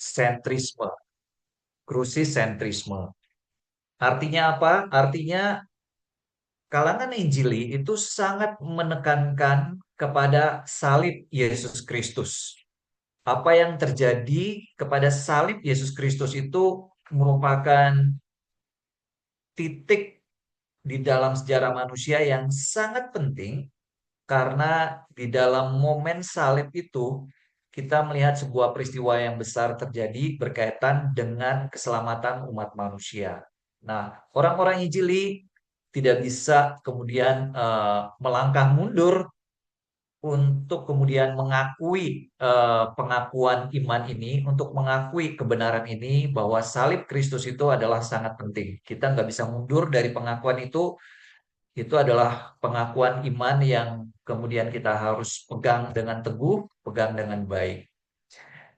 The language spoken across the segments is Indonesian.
sentrisme, krusisentrisme. Artinya apa? Artinya kalangan Injili itu sangat menekankan kepada salib Yesus Kristus. Apa yang terjadi kepada salib Yesus Kristus itu merupakan titik di dalam sejarah manusia yang sangat penting karena di dalam momen salib itu kita melihat sebuah peristiwa yang besar terjadi berkaitan dengan keselamatan umat manusia. Nah, orang-orang Injili tidak bisa kemudian melangkah mundur untuk kemudian mengakui pengakuan iman ini, untuk mengakui kebenaran ini bahwa salib Kristus itu adalah sangat penting. Kita nggak bisa mundur dari pengakuan itu adalah pengakuan iman yang kemudian kita harus pegang dengan teguh, pegang dengan baik.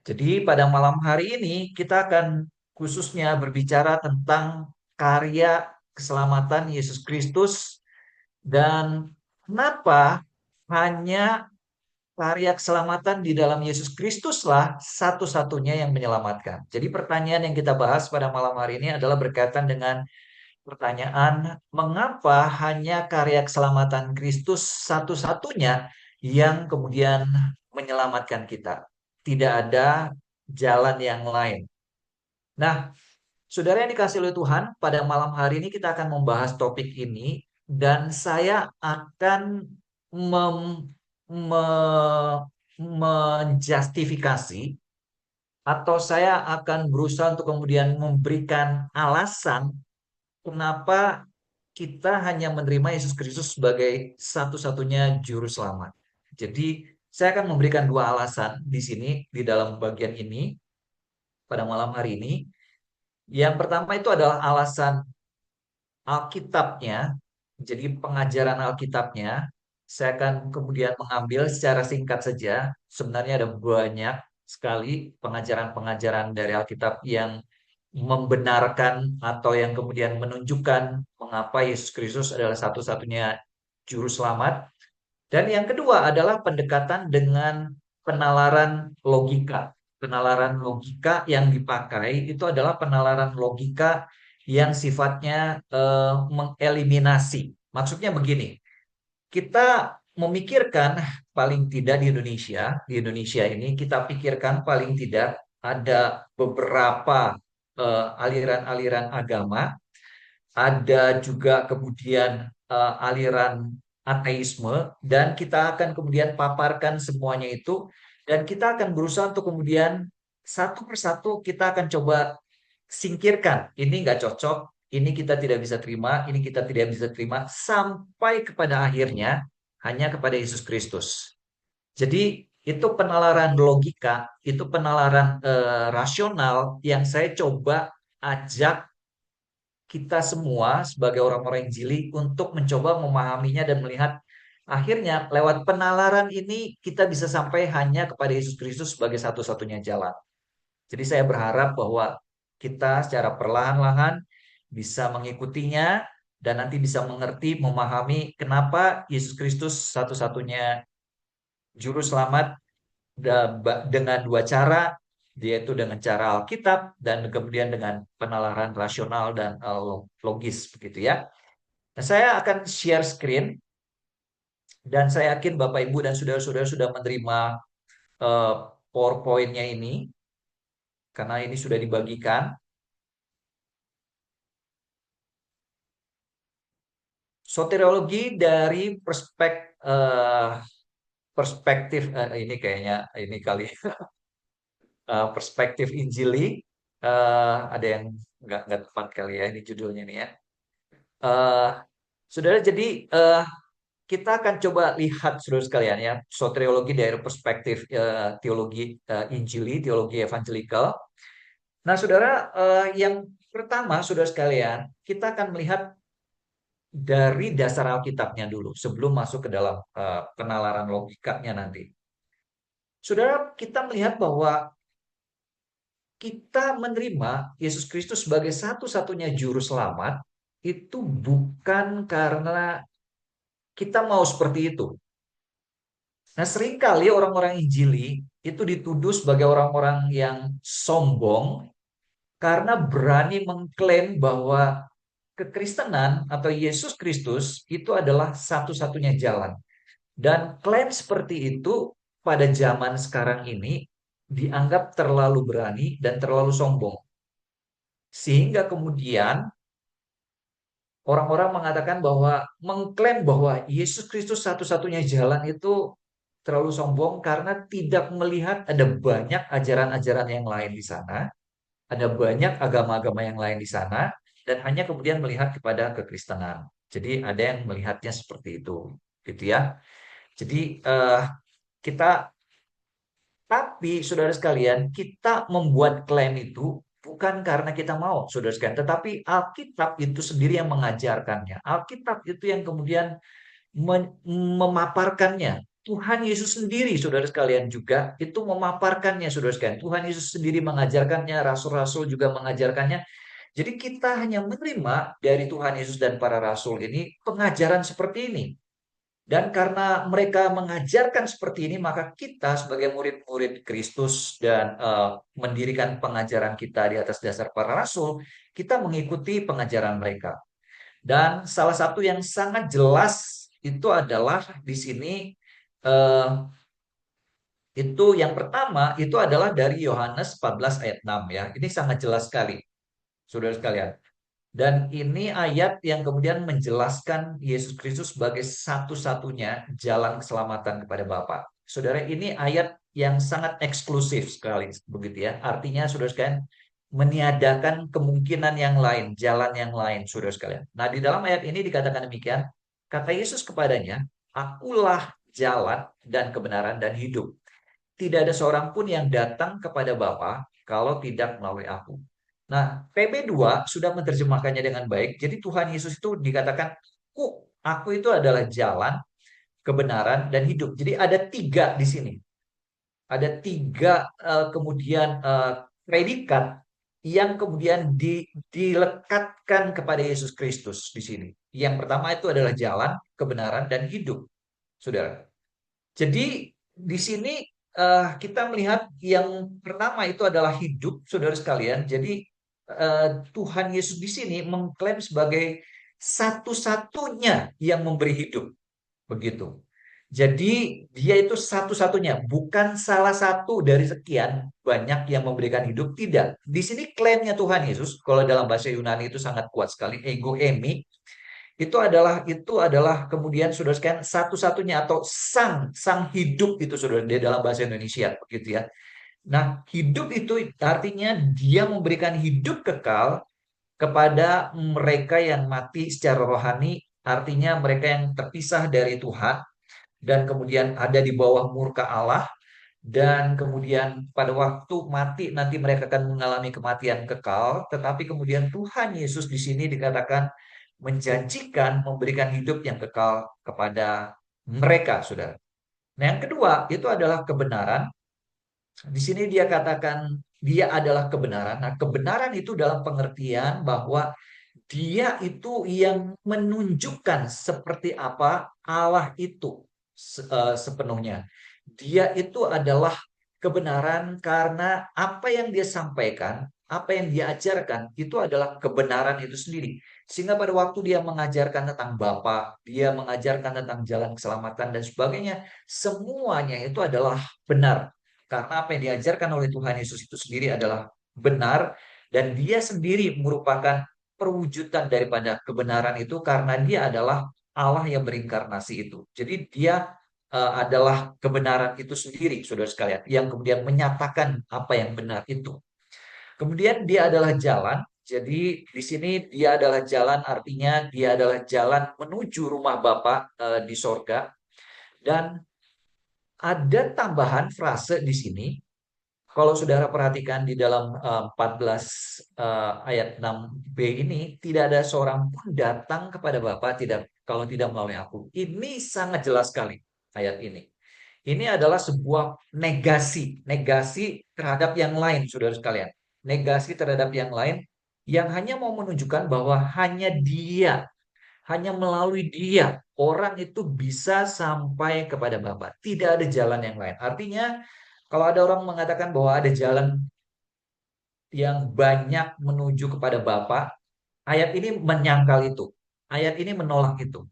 Jadi pada malam hari ini kita akan khususnya berbicara tentang karya keselamatan Yesus Kristus dan kenapa hanya karya keselamatan di dalam Yesus Kristuslah satu-satunya yang menyelamatkan. Jadi pertanyaan yang kita bahas pada malam hari ini adalah berkaitan dengan pertanyaan, mengapa hanya karya keselamatan Kristus satu-satunya yang kemudian menyelamatkan kita? Tidak ada jalan yang lain. Nah, saudara yang dikasih oleh Tuhan, pada malam hari ini kita akan membahas topik ini dan saya akan mem- me- menjustifikasi atau saya akan berusaha untuk kemudian memberikan alasan kenapa kita hanya menerima Yesus Kristus sebagai satu-satunya juru selamat. Jadi, saya akan memberikan dua alasan di sini, di dalam bagian ini, pada malam hari ini. Yang pertama itu adalah alasan Alkitabnya, jadi pengajaran Alkitabnya. Saya akan kemudian mengambil secara singkat saja. Sebenarnya ada banyak sekali pengajaran-pengajaran dari Alkitab yang membenarkan atau yang kemudian menunjukkan mengapa Yesus Kristus adalah satu-satunya juru selamat. Dan yang kedua adalah pendekatan dengan penalaran logika. Penalaran logika yang dipakai itu adalah penalaran logika yang sifatnya mengeliminasi. Maksudnya begini, kita memikirkan paling tidak di Indonesia ini kita pikirkan paling tidak ada beberapa aliran-aliran agama, ada juga kemudian aliran ateisme, dan kita akan kemudian paparkan semuanya itu, dan kita akan berusaha untuk kemudian satu persatu kita akan coba singkirkan. Ini nggak cocok, ini kita tidak bisa terima, ini kita tidak bisa terima, sampai kepada akhirnya hanya kepada Yesus Kristus. Jadi itu penalaran logika, itu penalaran rasional yang saya coba ajak kita semua sebagai orang-orang Injili untuk mencoba memahaminya dan melihat akhirnya lewat penalaran ini kita bisa sampai hanya kepada Yesus Kristus sebagai satu-satunya jalan. Jadi saya berharap bahwa kita secara perlahan-lahan bisa mengikutinya dan nanti bisa mengerti, memahami kenapa Yesus Kristus satu-satunya juru selamat dengan dua cara, yaitu dengan cara Alkitab dan kemudian dengan penalaran rasional dan logis begitu ya. Nah, saya akan share screen dan saya yakin Bapak Ibu dan saudara-saudara sudah menerima eh, PowerPoint-nya ini karena ini sudah dibagikan. Soteriologi dari perspektif ini kayaknya ini kali perspektif Injili. Ada yang nggak tepat kali ya ini judulnya nih ya. Eh, Saudara, jadi kita akan coba lihat saudara sekalian ya soteriologi dari perspektif teologi Injili, teologi evangelikal. Nah, saudara, yang pertama saudara sekalian, kita akan melihat dari dasar Alkitabnya dulu sebelum masuk ke dalam penalaran logikanya nanti. Saudara, kita melihat bahwa kita menerima Yesus Kristus sebagai satu-satunya juru selamat itu bukan karena kita mau seperti itu. Nah, seringkali orang-orang Injili itu dituduh sebagai orang-orang yang sombong karena berani mengklaim bahwa kekristenan atau Yesus Kristus itu adalah satu-satunya jalan. Dan klaim seperti itu pada zaman sekarang ini dianggap terlalu berani dan terlalu sombong. Sehingga kemudian orang-orang mengatakan bahwa mengklaim bahwa Yesus Kristus satu-satunya jalan itu terlalu sombong karena tidak melihat ada banyak ajaran-ajaran yang lain di sana, ada banyak agama-agama yang lain di sana, dan hanya kemudian melihat kepada kekristenan. Jadi ada yang melihatnya seperti itu, gitu ya. Jadi kita, tapi saudara sekalian, kita membuat klaim itu bukan karena kita mau, saudara sekalian, tetapi Alkitab itu sendiri yang mengajarkannya. Alkitab itu yang kemudian memaparkannya. Tuhan Yesus sendiri, saudara sekalian, juga itu memaparkannya, saudara sekalian. Tuhan Yesus sendiri mengajarkannya, rasul-rasul juga mengajarkannya. Jadi kita hanya menerima dari Tuhan Yesus dan para rasul ini pengajaran seperti ini. Dan karena mereka mengajarkan seperti ini, maka kita sebagai murid-murid Kristus dan mendirikan pengajaran kita di atas dasar para rasul, kita mengikuti pengajaran mereka. Dan salah satu yang sangat jelas itu adalah di sini, eh, itu yang pertama itu adalah dari Yohanes 14 ayat 6 ya. Ini sangat jelas sekali, saudara sekalian. Dan ini ayat yang kemudian menjelaskan Yesus Kristus sebagai satu-satunya jalan keselamatan kepada Bapa. Saudara, ini ayat yang sangat eksklusif sekali, begitu ya. Artinya, saudara sekalian, meniadakan kemungkinan yang lain, jalan yang lain, saudara sekalian. Nah, di dalam ayat ini dikatakan demikian, kata Yesus kepadanya, "Akulah jalan dan kebenaran dan hidup. Tidak ada seorang pun yang datang kepada Bapa kalau tidak melalui aku." Nah, PB2 sudah menerjemahkannya dengan baik. Jadi Tuhan Yesus itu dikatakan, aku itu adalah jalan, kebenaran, dan hidup. Jadi ada tiga di sini. Ada tiga kemudian predikat yang kemudian dilekatkan kepada Yesus Kristus di sini. Yang pertama itu adalah jalan, kebenaran, dan hidup, saudara. Jadi di sini kita melihat yang pertama itu adalah hidup, saudara sekalian. Jadi Tuhan Yesus di sini mengklaim sebagai satu-satunya yang memberi hidup, begitu. Jadi dia itu satu-satunya, bukan salah satu dari sekian banyak yang memberikan hidup, tidak. Di sini klaimnya Tuhan Yesus, kalau dalam bahasa Yunani itu sangat kuat sekali, ego emi, itu adalah kemudian saudara sekalian satu-satunya atau sang sang hidup itu saudara di dalam bahasa Indonesia begitu ya. Nah, hidup itu artinya dia memberikan hidup kekal kepada mereka yang mati secara rohani, artinya mereka yang terpisah dari Tuhan dan kemudian ada di bawah murka Allah, dan kemudian pada waktu mati nanti mereka akan mengalami kematian kekal, tetapi kemudian Tuhan Yesus di sini dikatakan menjanjikan memberikan hidup yang kekal kepada mereka, saudara. Nah, yang kedua itu adalah kebenaran. Di sini dia katakan dia adalah kebenaran. Nah, kebenaran itu dalam pengertian bahwa dia itu yang menunjukkan seperti apa Allah itu sepenuhnya. Dia itu adalah kebenaran karena apa yang dia sampaikan, apa yang dia ajarkan itu adalah kebenaran itu sendiri. Sehingga pada waktu dia mengajarkan tentang Bapa, dia mengajarkan tentang jalan keselamatan dan sebagainya, semuanya itu adalah benar. Karena apa yang diajarkan oleh Tuhan Yesus itu sendiri adalah benar dan dia sendiri merupakan perwujudan daripada kebenaran itu karena dia adalah Allah yang berinkarnasi itu. Jadi dia adalah kebenaran itu sendiri, saudara sekalian, yang kemudian menyatakan apa yang benar itu. Kemudian dia adalah jalan. Jadi di sini dia adalah jalan, artinya dia adalah jalan menuju rumah Bapa di sorga. Dan ada tambahan frase di sini. Kalau saudara perhatikan di dalam 14 ayat 6b ini, tidak ada seorang pun datang kepada Bapa tidak kalau tidak melalui aku. Ini sangat jelas sekali ayat ini. Ini adalah sebuah negasi, negasi terhadap yang lain, saudara sekalian. Negasi terhadap yang lain yang hanya mau menunjukkan bahwa hanya melalui dia, orang itu bisa sampai kepada Bapa. Tidak ada jalan yang lain. Artinya, Kalau ada orang mengatakan bahwa ada jalan yang banyak menuju kepada Bapa, ayat ini menyangkal itu. Ayat ini menolak itu.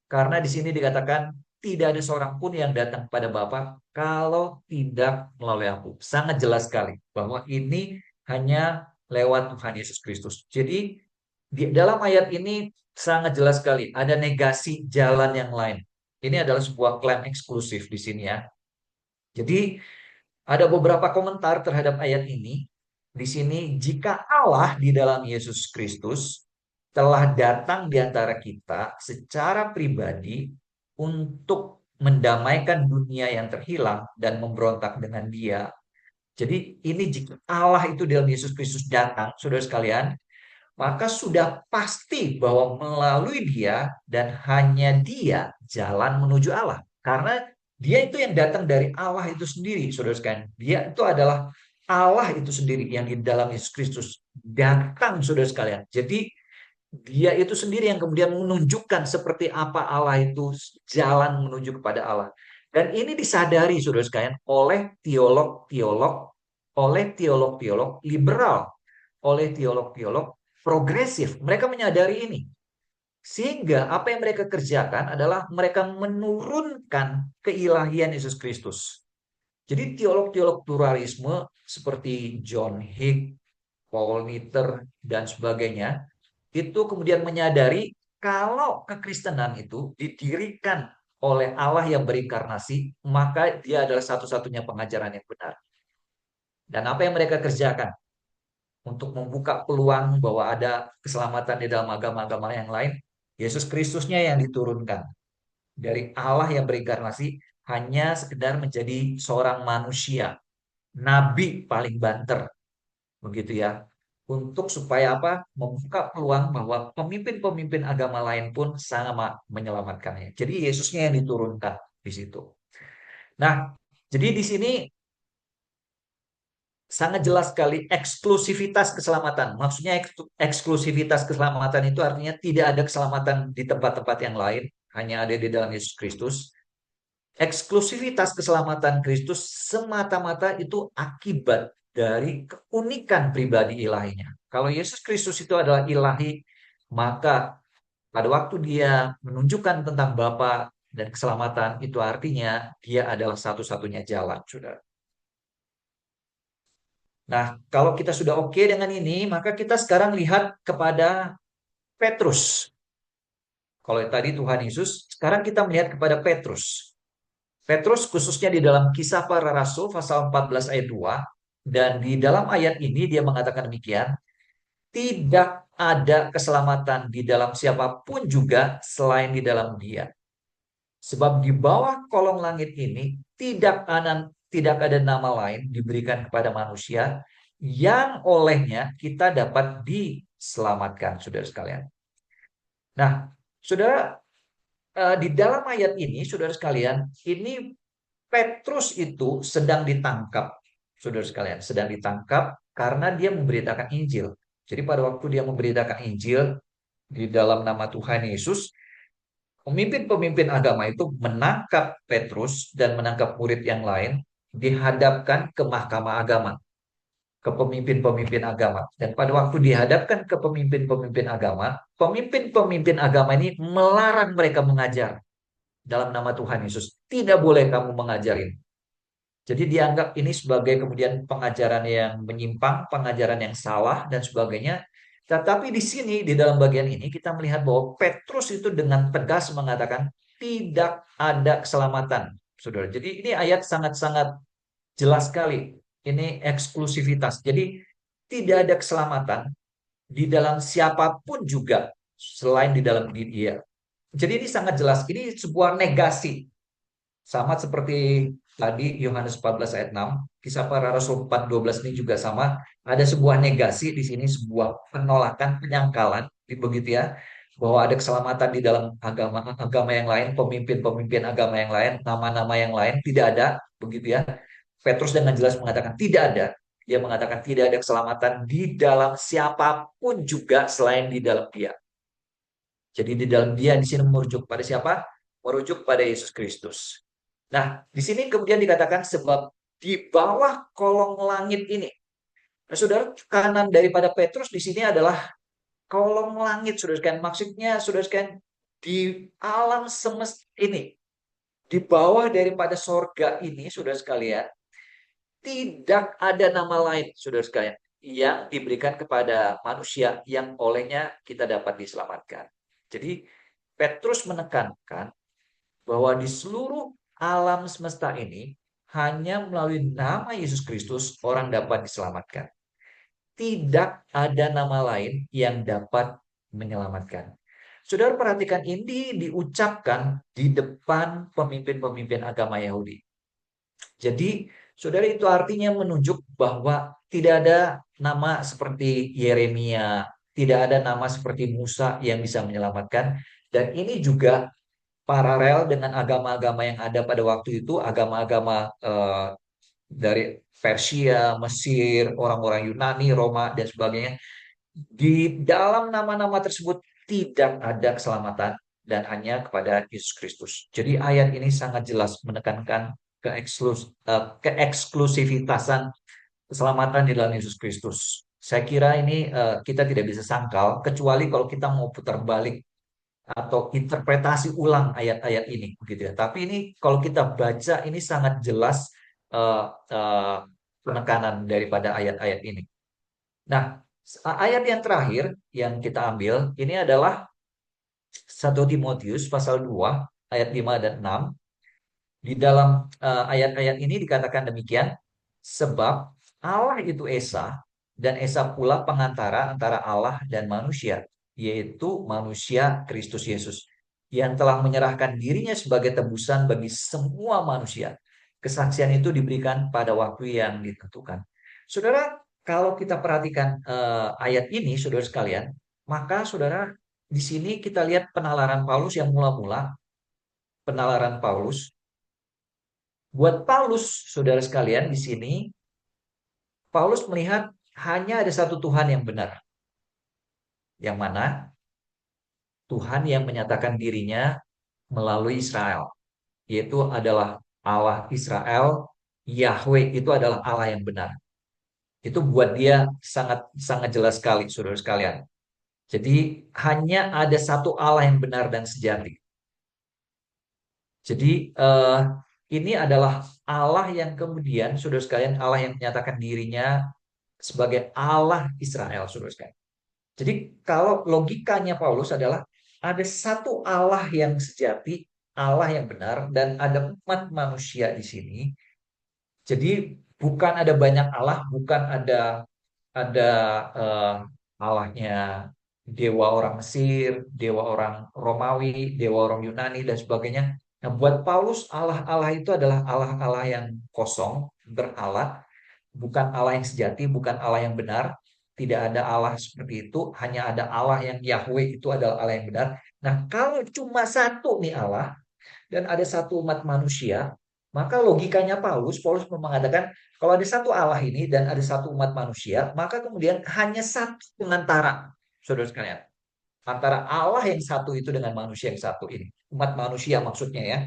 Karena di sini dikatakan tidak ada seorang pun yang datang kepada Bapa kalau tidak melalui aku. Sangat jelas sekali bahwa ini hanya lewat Tuhan Yesus Kristus. Jadi di dalam ayat ini sangat jelas sekali ada negasi jalan yang lain. Ini adalah sebuah klaim eksklusif di sini ya. Jadi ada beberapa komentar terhadap ayat ini. Di sini, jika Allah di dalam Yesus Kristus telah datang di antara kita secara pribadi untuk mendamaikan dunia yang terhilang dan memberontak dengan Dia. Jadi ini jika Allah itu dalam Yesus Kristus datang, saudara sekalian, maka sudah pasti bahwa melalui Dia dan hanya Dia jalan menuju Allah. Karena Dia itu yang datang dari Allah itu sendiri, saudara sekalian. Dia itu adalah Allah itu sendiri yang di dalam Yesus Kristus datang, saudara sekalian. Jadi Dia itu sendiri yang kemudian menunjukkan seperti apa Allah itu jalan menuju kepada Allah. Dan ini disadari, saudara sekalian, oleh teolog-teolog liberal, oleh teolog-teolog progresif. Mereka menyadari ini. Sehingga apa yang mereka kerjakan adalah mereka menurunkan keilahian Yesus Kristus. Jadi teolog-teolog pluralisme seperti John Hick, Paul Nitter, dan sebagainya, itu kemudian menyadari kalau kekristenan itu didirikan oleh Allah yang berinkarnasi, maka dia adalah satu-satunya pengajaran yang benar. Dan apa yang mereka kerjakan? Untuk membuka peluang bahwa ada keselamatan di dalam agama-agama yang lain, Yesus Kristusnya yang diturunkan dari Allah yang berinkarnasi hanya sekedar menjadi seorang manusia, nabi paling banter, begitu ya. Untuk supaya apa? Membuka peluang bahwa pemimpin-pemimpin agama lain pun sama menyelamatkannya. Jadi Yesusnya yang diturunkan di situ. Nah, jadi di sini sangat jelas sekali eksklusivitas keselamatan. Maksudnya eksklusivitas keselamatan itu artinya tidak ada keselamatan di tempat-tempat yang lain, hanya ada di dalam Yesus Kristus. Eksklusivitas keselamatan Kristus semata-mata itu akibat dari keunikan pribadi ilahinya. Kalau Yesus Kristus itu adalah ilahi, maka pada waktu dia menunjukkan tentang Bapa dan keselamatan, itu artinya dia adalah satu-satunya jalan, Saudara. Nah, kalau kita sudah oke dengan ini, maka kita sekarang lihat kepada Petrus. Kalau tadi Tuhan Yesus, sekarang kita melihat kepada Petrus. Petrus khususnya di dalam Kisah Para Rasul pasal 14 ayat 2, dan di dalam ayat ini dia mengatakan demikian, tidak ada keselamatan di dalam siapapun juga selain di dalam Dia. Sebab di bawah kolong langit ini tidak ada nama lain diberikan kepada manusia yang olehnya kita dapat diselamatkan, saudara sekalian. Nah, saudara, di dalam ayat ini, saudara sekalian, ini Petrus itu sedang ditangkap, saudara sekalian, sedang ditangkap karena dia memberitakan Injil. Jadi pada waktu dia memberitakan Injil di dalam nama Tuhan Yesus, pemimpin-pemimpin agama itu menangkap Petrus dan menangkap murid yang lain, dihadapkan ke mahkamah agama, ke pemimpin-pemimpin agama. Dan pada waktu dihadapkan ke pemimpin-pemimpin agama ini melarang mereka mengajar dalam nama Tuhan Yesus. Tidak boleh kamu mengajarin. Jadi dianggap ini sebagai kemudian pengajaran yang menyimpang, pengajaran yang salah, dan sebagainya. Tetapi di sini, di dalam bagian ini, kita melihat bahwa Petrus itu dengan tegas mengatakan, tidak ada keselamatan, saudara. Jadi ini ayat sangat-sangat jelas sekali. Ini eksklusivitas. Jadi tidak ada keselamatan di dalam siapapun juga, selain di dalam diri dia. Jadi ini sangat jelas. Ini sebuah negasi. Sama seperti tadi Yohanes 14 ayat 6, Kisah Para Rasul 4:12 ini juga sama. Ada sebuah negasi di sini, sebuah penolakan, penyangkalan, begitu ya, bahwa ada keselamatan di dalam agama yang lain, pemimpin-pemimpin agama yang lain, nama-nama yang lain, tidak ada, begitu ya. Petrus dengan jelas mengatakan tidak ada. Dia mengatakan tidak ada keselamatan di dalam siapapun juga selain di dalam Dia. Jadi di dalam Dia di sini merujuk pada siapa? Merujuk pada Yesus Kristus. Nah, di sini kemudian dikatakan sebab di bawah kolong langit ini. Nah, saudara, kanan daripada Petrus di sini adalah kolong langit, saudara sekalian. Maksudnya, saudara sekalian, di alam semesta ini, di bawah daripada sorga ini, saudara sekalian, tidak ada nama lain, saudara sekalian, yang diberikan kepada manusia yang olehnya kita dapat diselamatkan. Jadi, Petrus menekankan bahwa di seluruh alam semesta ini, hanya melalui nama Yesus Kristus orang dapat diselamatkan. Tidak ada nama lain yang dapat menyelamatkan. Saudara perhatikan, ini diucapkan di depan pemimpin-pemimpin agama Yahudi. Jadi, saudara, itu artinya menunjuk bahwa tidak ada nama seperti Yeremia, tidak ada nama seperti Musa yang bisa menyelamatkan. Dan ini juga paralel dengan agama-agama yang ada pada waktu itu, agama-agama dari Persia, Mesir, orang-orang Yunani, Roma, dan sebagainya. Di dalam nama-nama tersebut tidak ada keselamatan dan hanya kepada Yesus Kristus. Jadi ayat ini sangat jelas menekankan keeksklusifitasan keselamatan di dalam Yesus Kristus. Saya kira ini kita tidak bisa sangkal kecuali kalau kita mau putar balik atau interpretasi ulang ayat-ayat ini, begitu ya. Tapi ini kalau kita baca ini sangat jelas uh, uh, penekanan daripada ayat-ayat ini. Nah, ayat yang terakhir yang kita ambil ini adalah 1 Timotius pasal 2 ayat 5 dan 6. Di dalam ayat-ayat ini dikatakan demikian, sebab Allah itu Esa, dan Esa pula pengantara antara Allah dan manusia, yaitu manusia Kristus Yesus, yang telah menyerahkan dirinya sebagai tebusan bagi semua manusia. Kesaksian itu diberikan pada waktu yang ditentukan. Saudara, kalau kita perhatikan ayat ini, saudara sekalian, maka saudara, di sini kita lihat penalaran Paulus yang mula-mula, penalaran Paulus. Buat Paulus, saudara sekalian, di sini Paulus melihat hanya ada satu Tuhan yang benar. Yang mana Tuhan yang menyatakan dirinya melalui Israel, yaitu adalah Allah Israel, Yahweh itu adalah Allah yang benar. Itu buat dia sangat sangat jelas sekali, saudara sekalian. Jadi hanya ada satu Allah yang benar dan sejati. Jadi ini adalah Allah yang kemudian, saudara sekalian, Allah yang menyatakan dirinya sebagai Allah Israel, saudara sekalian. Jadi kalau logikanya Paulus adalah ada satu Allah yang sejati, Allah yang benar, dan ada umat manusia di sini. Jadi bukan ada banyak Allah, bukan ada eh, Allahnya dewa orang Mesir, dewa orang Romawi, dewa orang Yunani dan sebagainya. Nah, buat Paulus Allah-Allah itu adalah Allah-Allah yang kosong, beralat, bukan Allah yang sejati, bukan Allah yang benar. Tidak ada Allah seperti itu, hanya ada Allah yang Yahweh itu adalah Allah yang benar. Nah, kalau cuma satu nih Allah dan ada satu umat manusia, maka logikanya Paulus mengatakan kalau ada satu Allah ini dan ada satu umat manusia, maka kemudian hanya satu pengantara, saudara sekalian, antara Allah yang satu itu dengan manusia yang satu ini. Umat manusia maksudnya ya,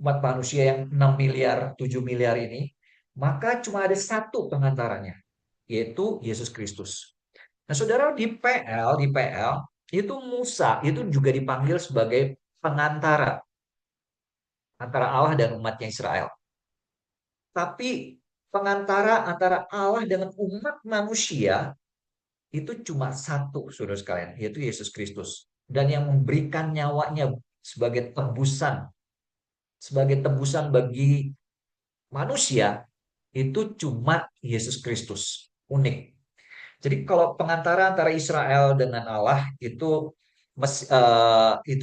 umat manusia yang 6 miliar, 7 miliar ini, maka cuma ada satu pengantaranya, yaitu Yesus Kristus. Nah, saudara, di PL itu Musa itu juga dipanggil sebagai pengantara antara Allah dan umatnya Israel. Tapi pengantara antara Allah dengan umat manusia itu cuma satu, saudara sekalian, yaitu Yesus Kristus. Dan yang memberikan nyawanya sebagai tebusan bagi manusia, itu cuma Yesus Kristus. Unik. Jadi kalau pengantara antara Israel dengan Allah itu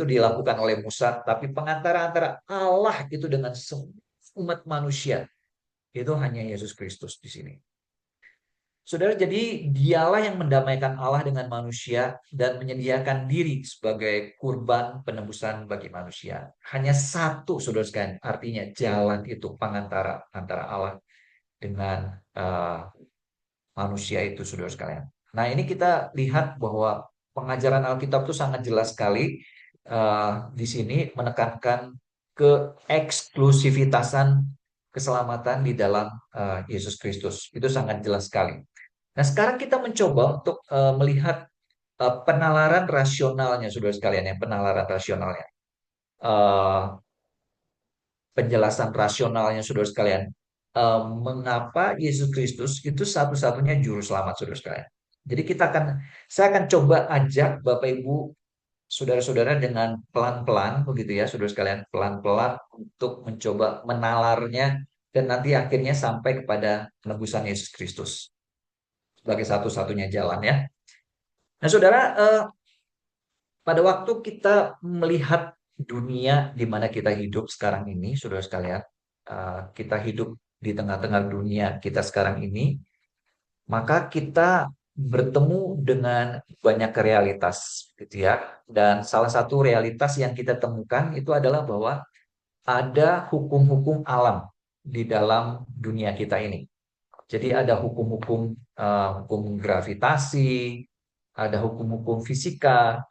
dilakukan oleh Musa, tapi pengantara antara Allah itu dengan umat manusia itu hanya Yesus Kristus di sini. Saudara, jadi dialah yang mendamaikan Allah dengan manusia dan menyediakan diri sebagai kurban penebusan bagi manusia. Hanya satu, saudara sekalian, artinya jalan itu pengantara antara Allah dengan manusia itu, saudara sekalian. Nah, ini kita lihat bahwa pengajaran Alkitab itu sangat jelas sekali di sini menekankan keeksklusifitasan keselamatan di dalam Yesus Kristus. Itu sangat jelas sekali. Nah, sekarang kita mencoba untuk melihat penalaran rasionalnya, saudara sekalian, ya, penalaran rasionalnya. Eh, Penjelasan rasionalnya, saudara sekalian. Mengapa Yesus Kristus itu satu-satunya juru selamat, saudara sekalian. Jadi saya akan coba ajak Bapak Ibu, saudara-saudara dengan pelan-pelan, begitu ya, saudara sekalian, pelan-pelan untuk mencoba menalarnya dan nanti akhirnya sampai kepada penebusan Yesus Kristus sebagai satu-satunya jalan ya. Nah, saudara, pada waktu kita melihat dunia di mana kita hidup sekarang ini, saudara sekalian, kita hidup di tengah-tengah dunia kita sekarang ini, maka kita bertemu dengan banyak realitas, gitu ya. Dan salah satu realitas yang kita temukan itu adalah bahwa ada hukum-hukum alam di dalam dunia kita ini. Jadi ada hukum gravitasi, ada hukum-hukum fisika,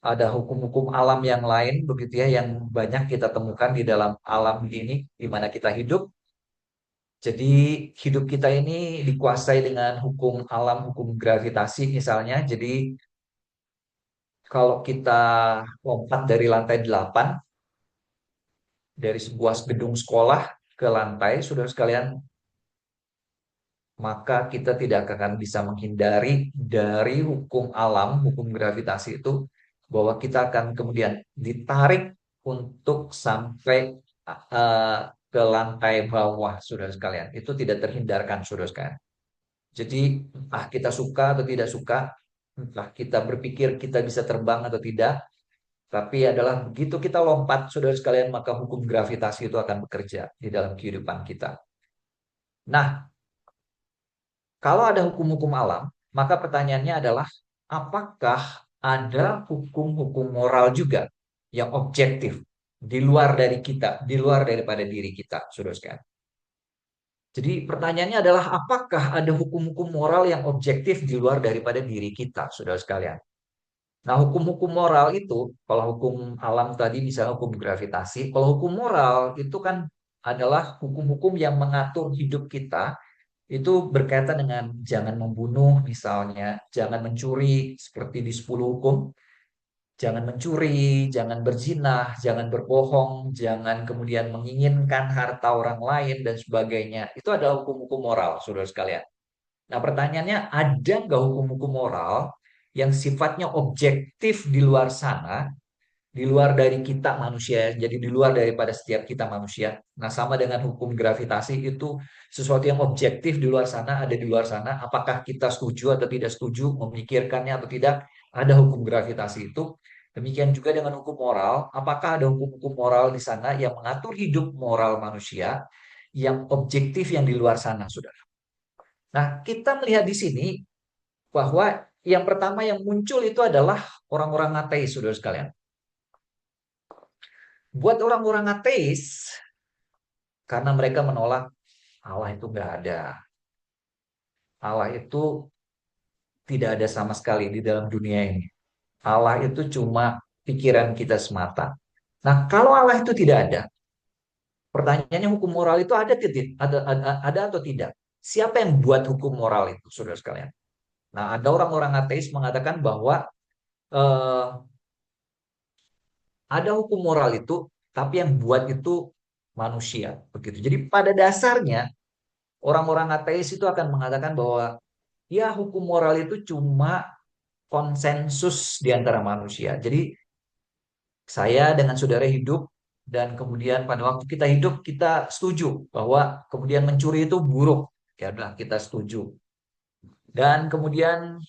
ada hukum-hukum alam yang lain begitu ya yang banyak kita temukan di dalam alam ini di mana kita hidup. Jadi hidup kita ini dikuasai dengan hukum alam, hukum gravitasi misalnya. Jadi kalau kita lompat dari lantai 8 dari sebuah gedung sekolah ke lantai, saudara sekalian, maka kita tidak akan bisa menghindari dari hukum alam, hukum gravitasi itu, bahwa kita akan kemudian ditarik untuk sampai uh, ke lantai bawah, saudara sekalian. Itu tidak terhindarkan, saudara sekalian. Jadi, entah kita suka atau tidak suka, entah kita berpikir kita bisa terbang atau tidak, tapi adalah begitu kita lompat, saudara sekalian, maka hukum gravitasi itu akan bekerja di dalam kehidupan kita. Nah, kalau ada hukum-hukum alam, maka pertanyaannya adalah apakah ada hukum-hukum moral juga yang objektif di luar dari kita, di luar daripada diri kita, saudara sekalian. Jadi pertanyaannya adalah apakah ada hukum-hukum moral yang objektif di luar daripada diri kita, saudara sekalian. Nah, hukum-hukum moral itu, kalau hukum alam tadi misalnya hukum gravitasi, kalau hukum moral itu kan adalah hukum-hukum yang mengatur hidup kita itu berkaitan dengan jangan membunuh misalnya, jangan mencuri seperti di 10 hukum, jangan mencuri, jangan berzinah, jangan berbohong, jangan kemudian menginginkan harta orang lain dan sebagainya. Itu adalah hukum-hukum moral, saudara sekalian. Nah, pertanyaannya ada nggak hukum-hukum moral yang sifatnya objektif di luar sana, di luar dari kita manusia, jadi di luar daripada setiap kita manusia. Nah, sama dengan hukum gravitasi itu sesuatu yang objektif di luar sana, ada di luar sana. Apakah kita setuju atau tidak setuju, memikirkannya atau tidak, ada hukum gravitasi itu. Demikian juga dengan hukum moral, apakah ada hukum-hukum moral di sana yang mengatur hidup moral manusia yang objektif yang di luar sana, saudara. Nah, kita melihat di sini bahwa yang pertama yang muncul itu adalah orang-orang ateis, saudara sekalian. Buat orang-orang ateis, karena mereka menolak Allah itu nggak ada. Allah itu tidak ada sama sekali di dalam dunia ini. Allah itu cuma pikiran kita semata. Nah, kalau Allah itu tidak ada, pertanyaannya hukum moral itu ada tidak? Ada atau tidak? Siapa yang buat hukum moral itu, saudara sekalian? Nah, ada orang-orang ateis mengatakan bahwa eh, ada hukum moral itu, tapi yang buat itu manusia, begitu. Jadi pada dasarnya orang-orang ateis itu akan mengatakan bahwa ya hukum moral itu cuma konsensus di antara manusia. Jadi saya dengan saudara hidup dan kemudian pada waktu kita hidup kita setuju bahwa kemudian mencuri itu buruk. Ya udah kita setuju. Dan kemudian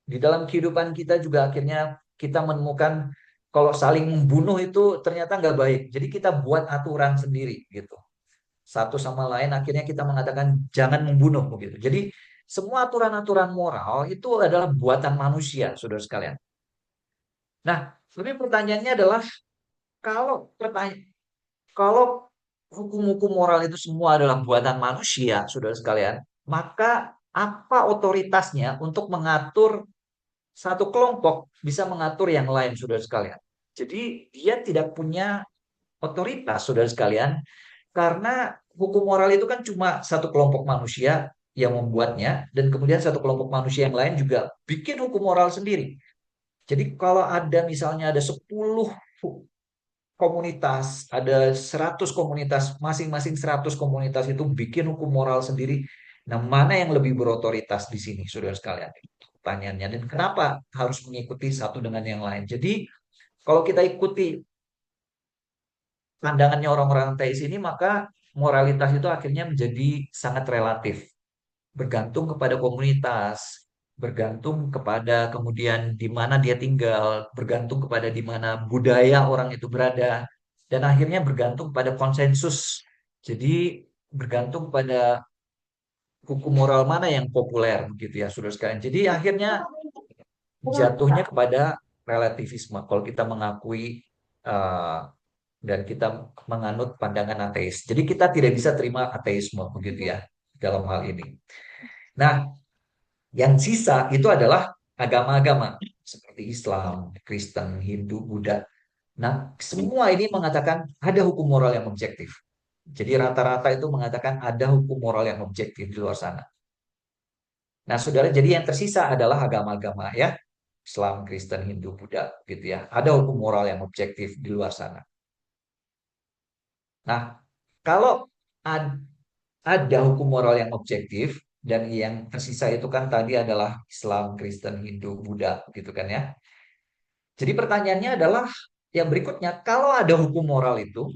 di dalam kehidupan kita juga akhirnya kita menemukan kalau saling membunuh itu ternyata nggak baik. Jadi kita buat aturan sendiri gitu. Satu sama lain akhirnya kita mengatakan jangan membunuh begitu. Jadi semua aturan-aturan moral itu adalah buatan manusia, saudara sekalian. Nah, tapi pertanyaannya adalah kalau kalau hukum-hukum moral itu semua adalah buatan manusia, saudara sekalian, maka apa otoritasnya untuk mengatur satu kelompok bisa mengatur yang lain, saudara sekalian? Jadi dia tidak punya otoritas, saudara sekalian, Karena hukum moral itu kan cuma satu kelompok manusia yang membuatnya, dan kemudian satu kelompok manusia yang lain juga bikin hukum moral sendiri. Jadi kalau ada misalnya ada 10 komunitas, ada 100 komunitas, masing-masing 100 komunitas itu bikin hukum moral sendiri. Nah, mana yang lebih berotoritas di sini, saudara sekalian? Pertanyaannya. Dan kenapa harus mengikuti satu dengan yang lain? Jadi, kalau kita ikuti pandangannya orang-orang ateis ini, maka moralitas itu akhirnya menjadi sangat relatif, bergantung kepada komunitas, bergantung kepada kemudian di mana dia tinggal, bergantung kepada di mana budaya orang itu berada, dan akhirnya bergantung pada konsensus. Jadi bergantung pada hukum moral mana yang populer gitu ya, saudara sekalian. Jadi akhirnya jatuhnya kepada relativisme. Kalau kita mengakui eh, dan kita menganut pandangan ateis. Jadi kita tidak bisa terima ateisme begitu ya dalam hal ini. Nah, yang sisa itu adalah agama-agama seperti Islam, Kristen, Hindu, Buddha. Nah, semua ini mengatakan ada hukum moral yang objektif. Jadi rata-rata itu mengatakan ada hukum moral yang objektif di luar sana. Nah, saudara, jadi yang tersisa adalah agama-agama ya. Islam, Kristen, Hindu, Buddha gitu ya. Ada hukum moral yang objektif di luar sana. Nah, kalau ada hukum moral yang objektif dan yang tersisa itu kan tadi adalah Islam, Kristen, Hindu, Buddha gitu kan ya. Jadi pertanyaannya adalah yang berikutnya, kalau ada hukum moral itu,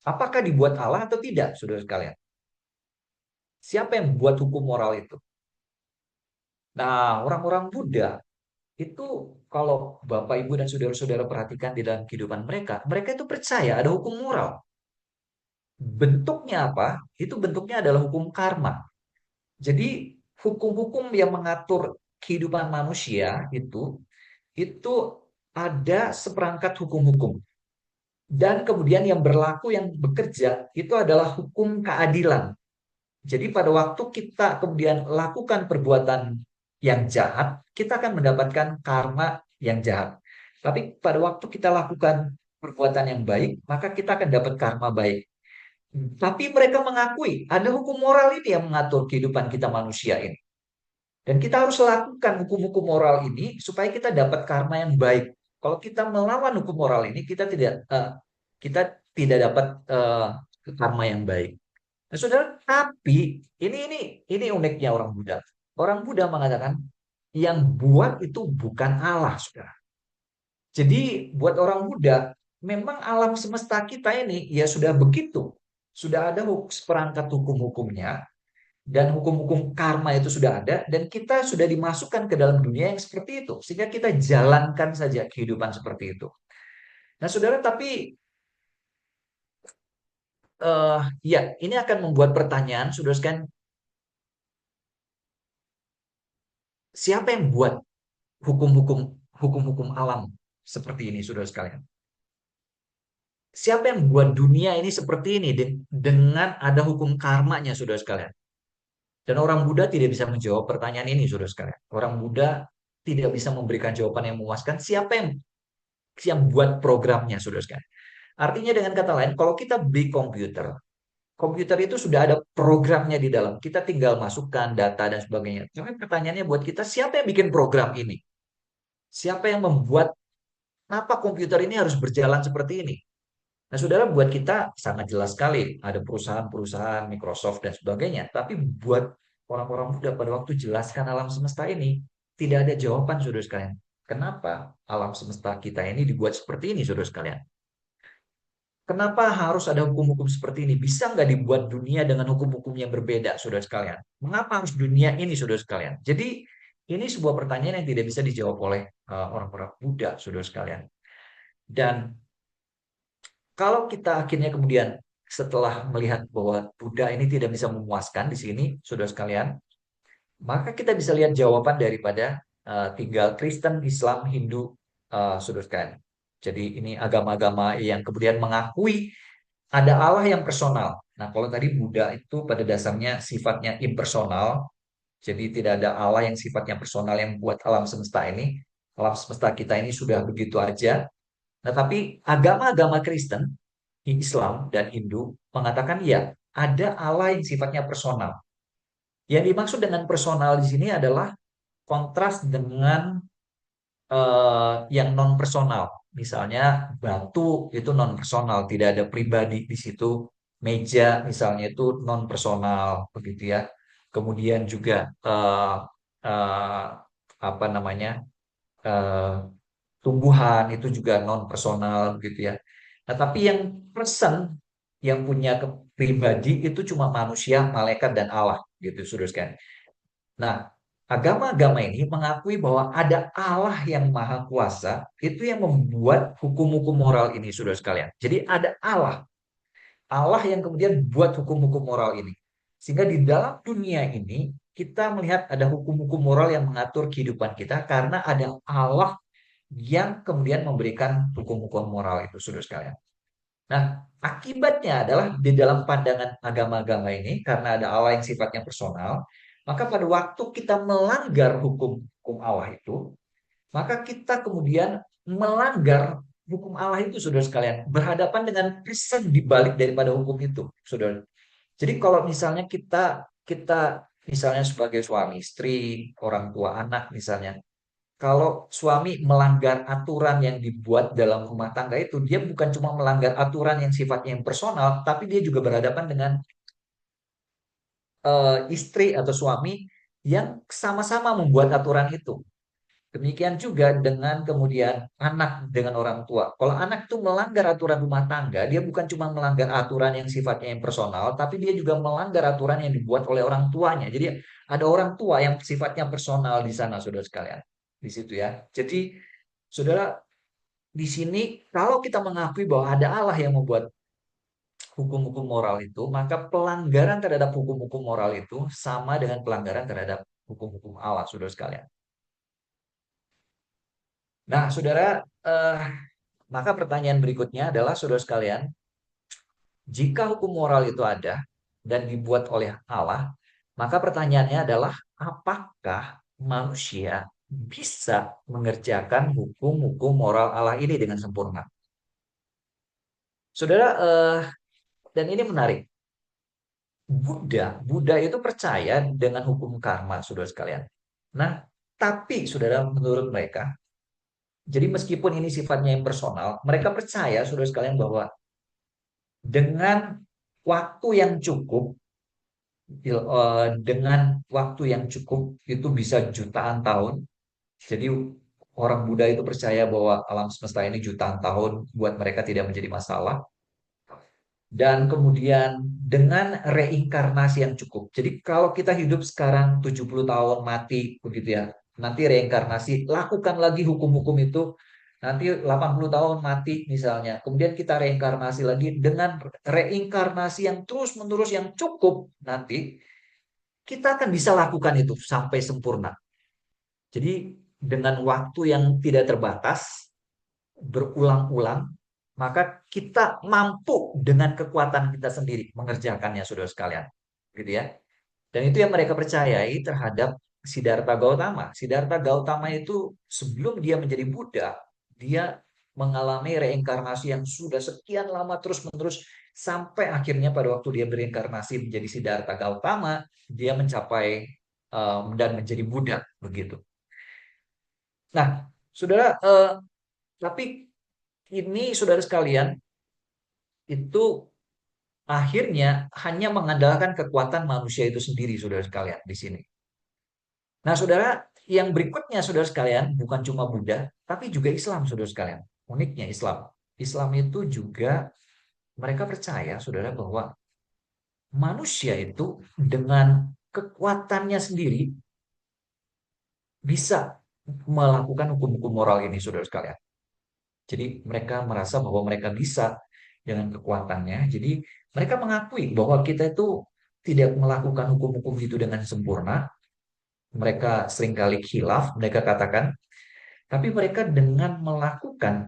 apakah dibuat Allah atau tidak, saudara sekalian? Siapa yang membuat hukum moral itu? Nah, orang-orang Buddha itu kalau Bapak, Ibu, dan saudara-saudara perhatikan di dalam kehidupan mereka, mereka itu percaya ada hukum moral. Bentuknya apa? Itu bentuknya adalah hukum karma. Jadi hukum-hukum yang mengatur kehidupan manusia itu ada seperangkat hukum-hukum. Dan kemudian yang berlaku yang bekerja itu adalah hukum keadilan. Jadi pada waktu kita kemudian lakukan perbuatan yang jahat, kita akan mendapatkan karma yang jahat. Tapi pada waktu kita lakukan perbuatan yang baik, maka kita akan dapat karma baik. Tapi mereka mengakui ada hukum moral ini yang mengatur kehidupan kita manusia ini. Dan kita harus lakukan hukum-hukum moral ini supaya kita dapat karma yang baik. Kalau kita melawan hukum moral ini, kita tidak dapat karma yang baik. Nah, saudara, tapi ini uniknya orang Buddha. Orang Buddha mengatakan yang buat itu bukan Allah, saudara. Jadi buat orang Buddha, memang alam semesta kita ini ya sudah begitu. Sudah ada seperangkat hukum-hukumnya, dan hukum-hukum karma itu sudah ada, dan kita sudah dimasukkan ke dalam dunia yang seperti itu, sehingga kita jalankan saja kehidupan seperti itu. Nah, saudara, tapi ya ini akan membuat pertanyaan, saudara sekalian, siapa yang buat hukum-hukum hukum-hukum alam seperti ini, saudara sekalian? Siapa yang buat dunia ini seperti ini dengan ada hukum karmanya, saudara sekalian? Dan orang Buddha tidak bisa menjawab pertanyaan ini, saudara sekalian. Orang Buddha tidak bisa memberikan jawaban yang memuaskan. Siapa yang buat programnya, saudara sekalian? Artinya dengan kata lain, kalau kita beli komputer, komputer itu sudah ada programnya di dalam. Kita tinggal masukkan data dan sebagainya. Tapi pertanyaannya buat kita, siapa yang bikin program ini? Siapa yang membuat, kenapa komputer ini harus berjalan seperti ini? Nah, saudara, buat kita sangat jelas sekali. Ada perusahaan-perusahaan, Microsoft dan sebagainya. Tapi buat orang-orang muda pada waktu jelaskan alam semesta ini, tidak ada jawaban, saudara sekalian. Kenapa alam semesta kita ini dibuat seperti ini, saudara sekalian? Kenapa harus ada hukum-hukum seperti ini? Bisa nggak dibuat dunia dengan hukum-hukum yang berbeda, saudara sekalian? Mengapa harus dunia ini, saudara sekalian? Jadi, ini sebuah pertanyaan yang tidak bisa dijawab oleh orang-orang Buddha, saudara sekalian. Dan kalau kita akhirnya kemudian setelah melihat bahwa Buddha ini tidak bisa memuaskan di sini, saudara sekalian, maka kita bisa lihat jawaban daripada tinggal Kristen, Islam, Hindu, saudara sekalian. Jadi ini agama-agama yang kemudian mengakui ada Allah yang personal. Nah, kalau tadi Buddha itu pada dasarnya sifatnya impersonal, jadi tidak ada Allah yang sifatnya personal yang buat alam semesta ini. Alam semesta kita ini sudah begitu aja. Nah, tapi agama-agama Kristen Islam dan Hindu mengatakan ya, ada Allah yang sifatnya personal. Yang dimaksud dengan personal di sini adalah kontras dengan yang non personal. Misalnya batu itu non personal, tidak ada pribadi di situ. Meja misalnya itu non personal, begitu ya. Kemudian juga eh, apa namanya eh, tumbuhan itu juga non personal, begitu ya. Nah, tapi yang person yang punya pribadi itu cuma manusia, malaikat dan Allah, gitu, saudara sekalian. Nah, agama-agama ini mengakui bahwa ada Allah yang maha kuasa, itu yang membuat hukum-hukum moral ini, saudara sekalian. Jadi ada Allah, Allah yang kemudian buat hukum-hukum moral ini. Sehingga di dalam dunia ini, kita melihat ada hukum-hukum moral yang mengatur kehidupan kita karena ada Allah yang kemudian memberikan hukum-hukum moral itu, saudara sekalian. Nah, akibatnya adalah di dalam pandangan agama-agama ini, karena ada Allah yang sifatnya personal, maka pada waktu kita melanggar hukum-hukum Allah itu, maka kita kemudian melanggar hukum Allah itu, saudara sekalian, berhadapan dengan pesan dibalik daripada hukum itu, saudara. Jadi kalau misalnya kita kita misalnya sebagai suami istri, orang tua anak misalnya, kalau suami melanggar aturan yang dibuat dalam rumah tangga itu, dia bukan cuma melanggar aturan yang sifatnya yang personal, tapi dia juga berhadapan dengan istri atau suami yang sama-sama membuat aturan itu. Demikian juga dengan kemudian anak dengan orang tua. Kalau anak itu melanggar aturan rumah tangga, dia bukan cuma melanggar aturan yang sifatnya yang personal, tapi dia juga melanggar aturan yang dibuat oleh orang tuanya. Jadi ada orang tua yang sifatnya personal di sana, saudara sekalian. Di situ ya. Jadi, saudara, di sini kalau kita mengakui bahwa ada Allah yang membuat hukum-hukum moral itu, maka pelanggaran terhadap hukum-hukum moral itu sama dengan pelanggaran terhadap hukum-hukum Allah, saudara sekalian. Nah, saudara, eh, maka pertanyaan berikutnya adalah, saudara sekalian, jika hukum moral itu ada dan dibuat oleh Allah, maka pertanyaannya adalah, apakah manusia bisa mengerjakan hukum-hukum moral Allah ini dengan sempurna? Saudara, dan ini menarik. Buddha itu percaya dengan hukum karma, saudara sekalian. Nah, tapi saudara, menurut mereka, jadi meskipun ini sifatnya yang personal, mereka percaya, saudara sekalian, bahwa dengan waktu yang cukup, dengan waktu yang cukup itu bisa jutaan tahun. Jadi orang Buddha itu percaya bahwa alam semesta ini jutaan tahun buat mereka tidak menjadi masalah. Dan kemudian dengan reinkarnasi yang cukup. Jadi kalau kita hidup sekarang 70 tahun mati begitu ya. Nanti reinkarnasi, lakukan lagi hukum-hukum itu. Nanti 80 tahun mati misalnya. Kemudian kita reinkarnasi lagi dengan reinkarnasi yang terus-menerus yang cukup nanti kita akan bisa lakukan itu sampai sempurna. Jadi dengan waktu yang tidak terbatas, berulang-ulang, maka kita mampu dengan kekuatan kita sendiri mengerjakannya, saudara sekalian. Gitu ya. Dan itu yang mereka percayai terhadap Siddhartha Gautama. Siddhartha Gautama itu sebelum dia menjadi Buddha, dia mengalami reinkarnasi yang sudah sekian lama terus-menerus sampai akhirnya pada waktu dia bereinkarnasi menjadi Siddhartha Gautama, dia mencapai dan menjadi Buddha begitu. Nah, saudara, tapi ini saudara sekalian itu akhirnya hanya mengandalkan kekuatan manusia itu sendiri, saudara sekalian, di sini. Nah, saudara, yang berikutnya, saudara sekalian, bukan cuma Buddha, tapi juga Islam, saudara sekalian. Uniknya Islam. Islam itu juga mereka percaya, saudara, bahwa manusia itu dengan kekuatannya sendiri bisa melakukan hukum-hukum moral ini, saudara sekalian. Jadi mereka merasa bahwa mereka bisa dengan kekuatannya. Jadi mereka mengakui bahwa kita itu tidak melakukan hukum-hukum itu dengan sempurna. Mereka seringkali khilaf, mereka katakan, tapi mereka dengan melakukan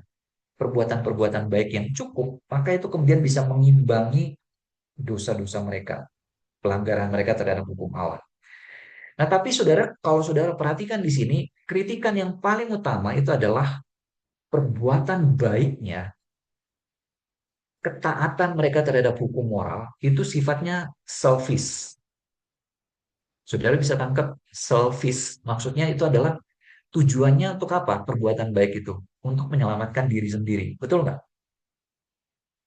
perbuatan-perbuatan baik yang cukup, maka itu kemudian bisa mengimbangi dosa-dosa mereka, pelanggaran mereka terhadap hukum Allah. Nah, tapi saudara, kalau saudara perhatikan di sini, kritikan yang paling utama itu adalah perbuatan baiknya ketaatan mereka terhadap hukum moral itu sifatnya selfish. Saudara bisa tangkap selfish. Maksudnya itu adalah tujuannya untuk apa? Perbuatan baik itu. Untuk menyelamatkan diri sendiri. Betul nggak?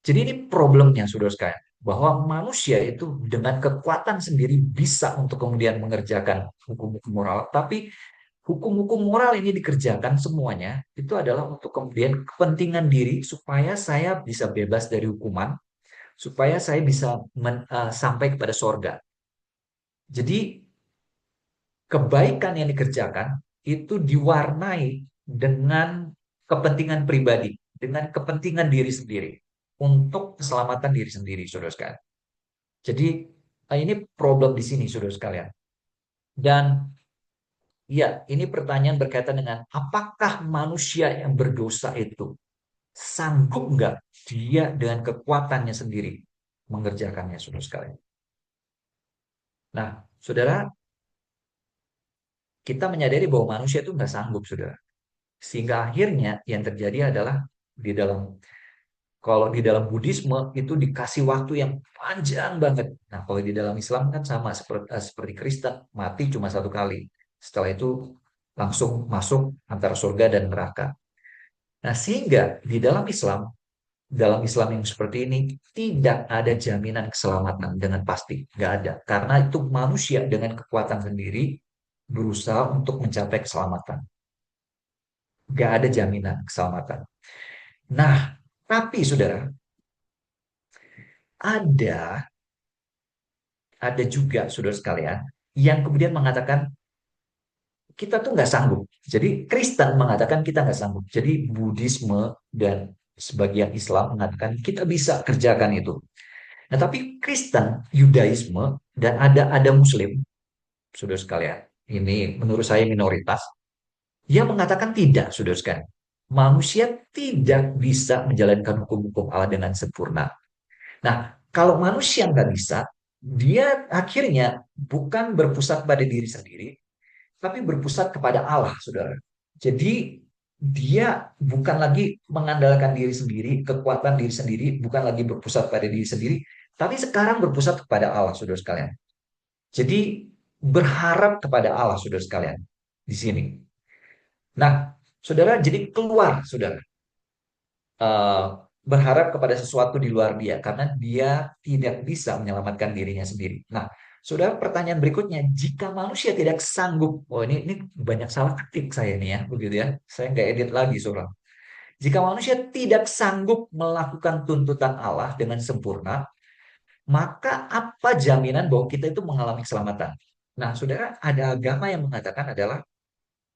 Jadi ini problemnya, saudara sekalian. Bahwa manusia itu dengan kekuatan sendiri bisa untuk kemudian mengerjakan hukum-hukum moral. Tapi hukum-hukum moral ini dikerjakan semuanya itu adalah untuk kemudian kepentingan diri supaya saya bisa bebas dari hukuman, supaya saya bisa sampai kepada sorga. Jadi kebaikan yang dikerjakan itu diwarnai dengan kepentingan pribadi, dengan kepentingan diri sendiri, untuk keselamatan diri sendiri, saudara sekalian. Jadi ini problem di sini, saudara sekalian. Dan ya, ini pertanyaan berkaitan dengan apakah manusia yang berdosa itu sanggup nggak dia dengan kekuatannya sendiri mengerjakannya, saudara sekalian. Nah, saudara, kita menyadari bahwa manusia itu nggak sanggup, saudara. Sehingga akhirnya yang terjadi adalah di dalam kalau di dalam Buddhisme itu dikasih waktu yang panjang banget. Nah, kalau di dalam Islam kan sama seperti Kristen, mati cuma satu kali. Setelah itu langsung masuk antara surga dan neraka. Nah, sehingga di dalam Islam yang seperti ini tidak ada jaminan keselamatan dengan pasti, nggak ada. Karena itu manusia dengan kekuatan sendiri berusaha untuk mencapai keselamatan. Nggak ada jaminan keselamatan. Nah, tapi saudara, ada ada juga saudara sekalian yang kemudian mengatakan kita tuh nggak sanggup. Jadi Kristen mengatakan kita nggak sanggup. Jadi Buddhisme dan sebagian Islam mengatakan kita bisa kerjakan itu. Nah, tapi Kristen, Yudaisme, dan ada Muslim, saudara sekalian, ini menurut saya minoritas, yang mengatakan tidak, saudara sekalian. Manusia tidak bisa menjalankan hukum-hukum Allah dengan sempurna. Nah, kalau manusia nggak bisa, dia akhirnya bukan berpusat pada diri sendiri, tapi berpusat kepada Allah, saudara. Jadi dia bukan lagi mengandalkan diri sendiri, kekuatan diri sendiri, bukan lagi berpusat pada diri sendiri, tapi sekarang berpusat kepada Allah, saudara sekalian. Jadi berharap kepada Allah, saudara sekalian, di sini. Nah, saudara, jadi keluar, saudara, eh, berharap kepada sesuatu di luar dia, karena dia tidak bisa menyelamatkan dirinya sendiri. Nah, saudara, pertanyaan berikutnya, jika manusia tidak sanggup, oh ini banyak salah ketik saya nih ya, begitu ya, saya nggak edit lagi, saudara. Jika manusia tidak sanggup melakukan tuntutan Allah dengan sempurna, maka apa jaminan bahwa kita itu mengalami keselamatan? Nah, saudara, ada agama yang mengatakan adalah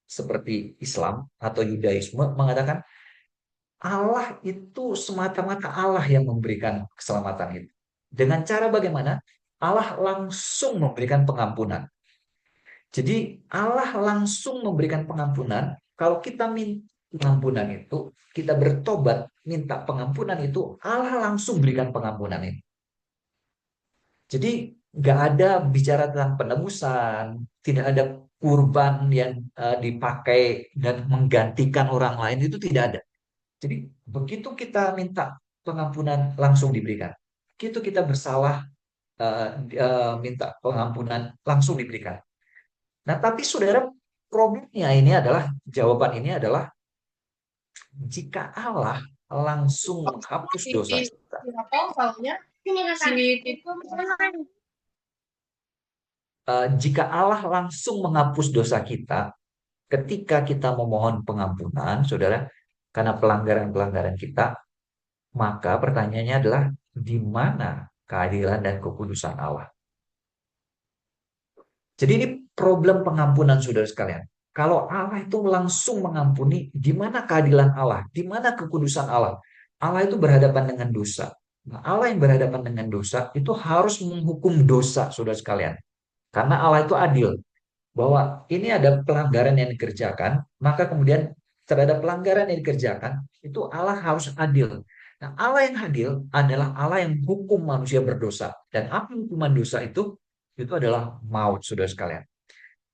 seperti Islam atau Yudaisme mengatakan Allah itu semata-mata Allah yang memberikan keselamatan itu. Dengan cara bagaimana? Allah langsung memberikan pengampunan. Jadi Allah langsung memberikan pengampunan. Kalau kita minta pengampunan itu, kita bertobat, minta pengampunan itu, Allah langsung berikan pengampunan itu. Jadi nggak ada bicara tentang penebusan, tidak ada kurban yang dipakai dan menggantikan orang lain itu tidak ada. Jadi begitu kita minta pengampunan langsung diberikan. Begitu kita bersalah minta pengampunan langsung diberikan. Nah, tapi saudara, problemnya ini adalah jawaban ini adalah jika Allah langsung menghapus dosa kita. Jika Allah langsung menghapus dosa kita ketika kita memohon pengampunan, saudara, karena pelanggaran-pelanggaran kita, maka pertanyaannya adalah di mana keadilan dan kekudusan Allah? Jadi ini problem pengampunan, saudara sekalian. Kalau Allah itu langsung mengampuni, di mana keadilan Allah? Di mana kekudusan Allah? Allah itu berhadapan dengan dosa. Nah, Allah yang berhadapan dengan dosa itu harus menghukum dosa, saudara sekalian. Karena Allah itu adil. Bahwa ini ada pelanggaran yang dikerjakan, maka kemudian terhadap pelanggaran yang dikerjakan, itu Allah harus adil. Nah, Allah yang adil adalah Allah yang hukum manusia berdosa. Dan apa hukuman dosa itu? Itu adalah maut, saudara sekalian.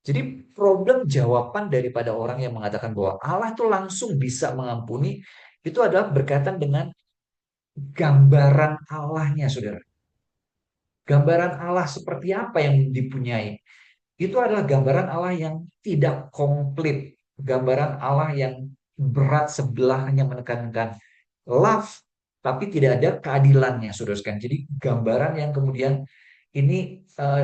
Jadi problem jawaban daripada orang yang mengatakan bahwa Allah itu langsung bisa mengampuni, itu adalah berkaitan dengan gambaran Allahnya, saudara. Gambaran Allah seperti apa yang dipunyai? Itu adalah gambaran Allah yang tidak komplit. Gambaran Allah yang berat sebelah, hanya menekankan love, tapi tidak ada keadilannya, saudara sekalian. Jadi gambaran yang kemudian ini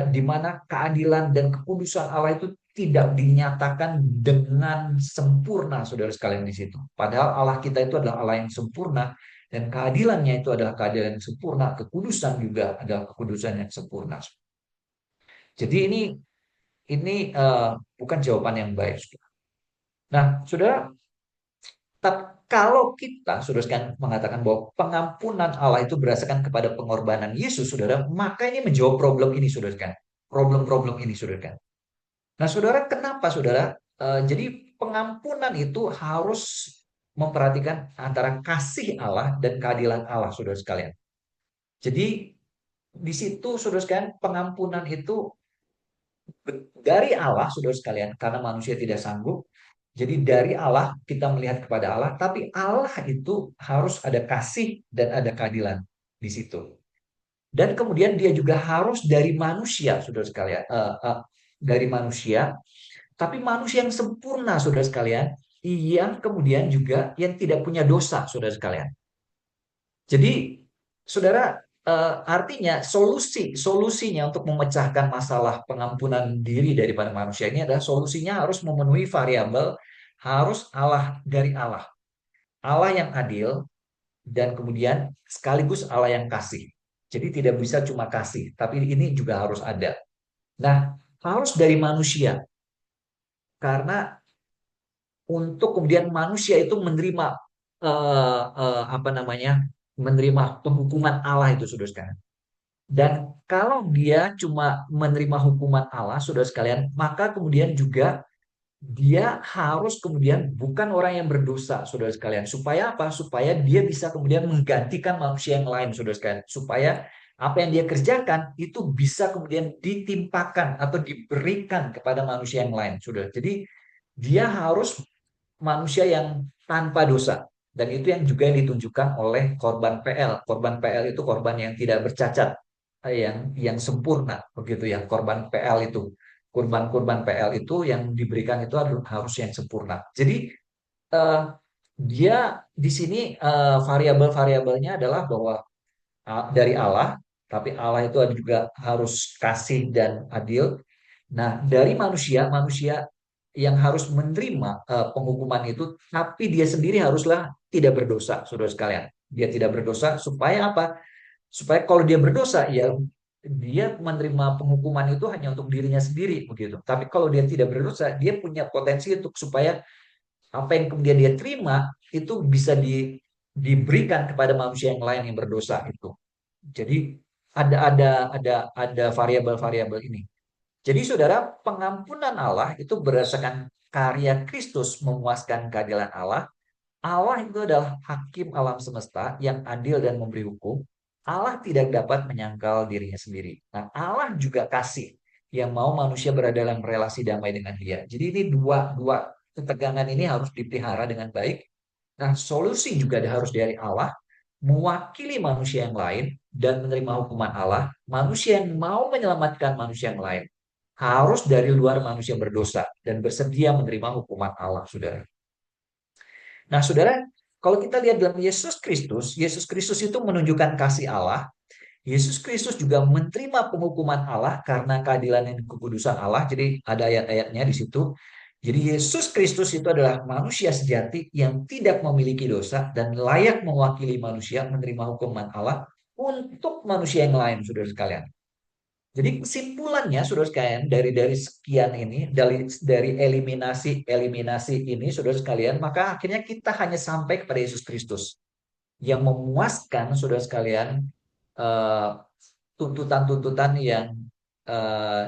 di mana keadilan dan kekudusan Allah itu tidak dinyatakan dengan sempurna, saudara sekalian di situ. Padahal Allah kita itu adalah Allah yang sempurna dan keadilannya itu adalah keadilan yang sempurna, kekudusan juga adalah kekudusan yang sempurna. Jadi ini bukan jawaban yang baik, saudara. Nah, saudara, kalau kita, saudara sekalian, mengatakan bahwa pengampunan Allah itu berdasarkan kepada pengorbanan Yesus, saudara, maka ini menjawab problem ini, saudara sekalian. Problem-problem ini, saudara sekalian. Nah, saudara, kenapa, saudara? Jadi pengampunan itu harus memperhatikan antara kasih Allah dan keadilan Allah, saudara sekalian. Jadi di situ, saudara sekalian, pengampunan itu dari Allah, saudara sekalian, karena manusia tidak sanggup. Jadi dari Allah kita melihat kepada Allah, tapi Allah itu harus ada kasih dan ada keadilan di situ. Dan kemudian dia juga harus dari manusia, saudara sekalian, dari manusia, tapi manusia yang sempurna, saudara sekalian, yang kemudian juga yang tidak punya dosa, saudara sekalian. Jadi, saudara, artinya solusinya untuk memecahkan masalah pengampunan diri daripada manusia ini adalah solusinya harus memenuhi variabel, harus Allah dari Allah. Allah yang adil dan kemudian sekaligus Allah yang kasih. Jadi tidak bisa cuma kasih, tapi ini juga harus ada. Nah, harus dari manusia karena untuk kemudian manusia itu menerima apa namanya? Menerima penghukuman Allah itu, saudara sekalian. Dan kalau dia cuma menerima hukuman Allah, saudara sekalian, maka kemudian juga dia harus kemudian bukan orang yang berdosa, saudara sekalian. Supaya apa? Supaya dia bisa kemudian menggantikan manusia yang lain, saudara sekalian. Supaya apa yang dia kerjakan itu bisa kemudian ditimpakan atau diberikan kepada manusia yang lain, saudara. Jadi dia harus manusia yang tanpa dosa. Dan itu yang juga yang ditunjukkan oleh korban PL. Korban PL itu korban yang tidak bercacat, yang sempurna, begitu ya. Korban PL itu, kurban-kurban PL itu yang diberikan itu harus yang sempurna. Jadi eh, dia di sini variabel-variabelnya adalah bahwa dari Allah, tapi Allah itu juga harus kasih dan adil. Nah, dari manusia, manusia yang harus menerima penghukuman itu, tapi dia sendiri haruslah tidak berdosa, saudara sekalian. Dia tidak berdosa supaya apa? Supaya kalau dia berdosa, ya dia menerima penghukuman itu hanya untuk dirinya sendiri, begitu. Tapi kalau dia tidak berdosa, dia punya potensi untuk supaya apa yang kemudian dia terima itu bisa diberikan kepada manusia yang lain yang berdosa itu. Jadi ada variabel-variabel ini. Jadi saudara, pengampunan Allah itu berdasarkan karya Kristus memuaskan keadilan Allah. Allah itu adalah hakim alam semesta yang adil dan memberi hukum. Allah tidak dapat menyangkal dirinya sendiri. Nah, Allah juga kasih yang mau manusia berada dalam relasi damai dengan Dia. Jadi ini dua ketegangan ini harus dipelihara dengan baik. Nah, solusi juga harus dari Allah, mewakili manusia yang lain dan menerima hukuman Allah. Manusia yang mau menyelamatkan manusia yang lain harus dari luar manusia berdosa dan bersedia menerima hukuman Allah, saudara. Nah, saudara, kalau kita lihat dalam Yesus Kristus itu menunjukkan kasih Allah. Yesus Kristus juga menerima penghukuman Allah karena keadilan dan kekudusan Allah. Jadi ada ayat-ayatnya di situ. Jadi Yesus Kristus itu adalah manusia sejati yang tidak memiliki dosa dan layak mewakili manusia menerima hukuman Allah untuk manusia yang lain, saudara sekalian. Jadi kesimpulannya, saudara sekalian, dari sekian ini, dari eliminasi ini, saudara sekalian, maka akhirnya kita hanya sampai kepada Yesus Kristus yang memuaskan, saudara sekalian, eh, tuntutan-tuntutan yang eh,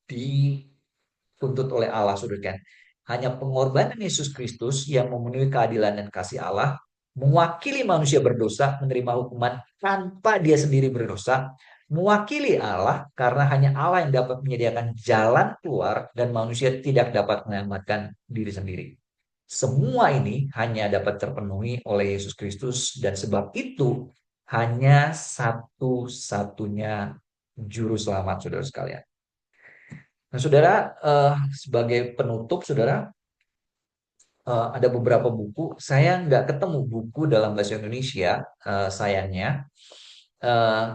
dituntut oleh Allah, saudara sekalian. Hanya pengorbanan Yesus Kristus yang memenuhi keadilan dan kasih Allah, mewakili manusia berdosa menerima hukuman tanpa dia sendiri berdosa, mewakili Allah karena hanya Allah yang dapat menyediakan jalan keluar dan manusia tidak dapat menyelamatkan diri sendiri. Semua ini hanya dapat terpenuhi oleh Yesus Kristus dan sebab itu hanya satu-satunya juru selamat, saudara sekalian. Nah, saudara, sebagai penutup, saudara, ada beberapa buku. Saya nggak ketemu buku dalam bahasa Indonesia, sayangnya. Eh,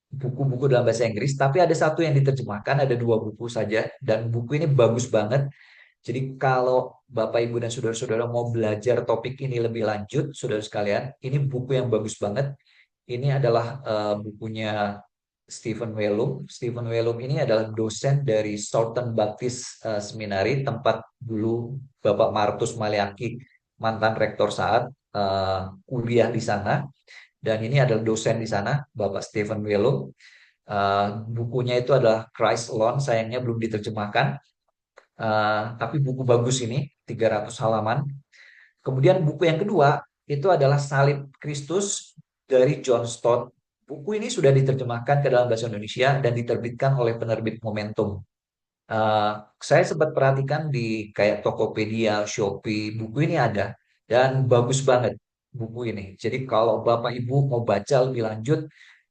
Buku-buku dalam bahasa Inggris, tapi ada satu yang diterjemahkan, ada dua buku saja, dan buku ini bagus banget. Jadi kalau Bapak, Ibu, dan saudara-saudara mau belajar topik ini lebih lanjut, saudara sekalian, ini buku yang bagus banget. Ini adalah bukunya Stephen Wellum. Stephen Wellum ini adalah dosen dari Southern Baptist Seminary, tempat dulu Bapak Martus Maliaki, mantan rektor saat kuliah di sana. Dan ini adalah dosen di sana, Bapak Stephen Wellum. Bukunya itu adalah Christ Alone, sayangnya belum diterjemahkan. Tapi buku bagus ini, 300 halaman. Kemudian buku yang kedua itu adalah Salib Kristus dari John Stott. Buku ini sudah diterjemahkan ke dalam bahasa Indonesia dan diterbitkan oleh penerbit Momentum. Eh, saya sempat perhatikan di kayak Tokopedia, Shopee, buku ini ada dan bagus banget buku ini. Jadi kalau Bapak Ibu mau baca lebih lanjut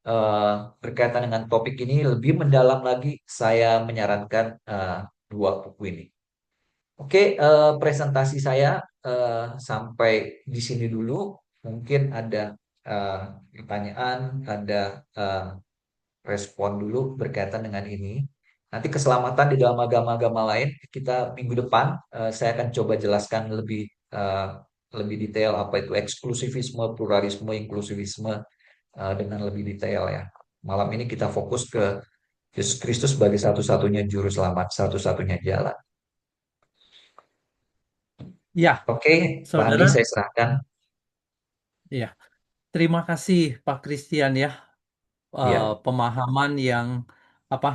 eh, berkaitan dengan topik ini lebih mendalam lagi, saya menyarankan dua buku ini. Oke, presentasi saya sampai di sini dulu. Mungkin ada eh, pertanyaan, ada eh, respon dulu berkaitan dengan ini. Nanti keselamatan di dalam agama-agama lain kita minggu depan saya akan coba jelaskan eh, lebih detail apa itu eksklusivisme, pluralisme, inklusivisme dengan lebih detail ya. Malam ini kita fokus ke Yesus Kristus sebagai satu-satunya juru selamat, satu-satunya jalan. Ya, Oke, Pak Andi, saudara, saya serahkan. ya, terima kasih Pak Christian ya. Ya, Pemahaman yang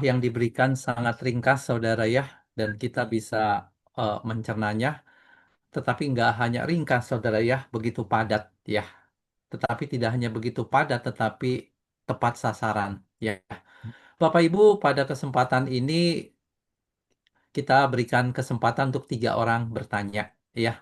yang diberikan sangat ringkas, saudara ya, dan kita bisa mencernanya. Tetapi nggak hanya ringkas, saudara ya, begitu padat ya. Tetapi tidak hanya begitu padat, tetapi tepat sasaran ya. Bapak Ibu, pada kesempatan ini kita berikan kesempatan untuk tiga orang bertanya ya.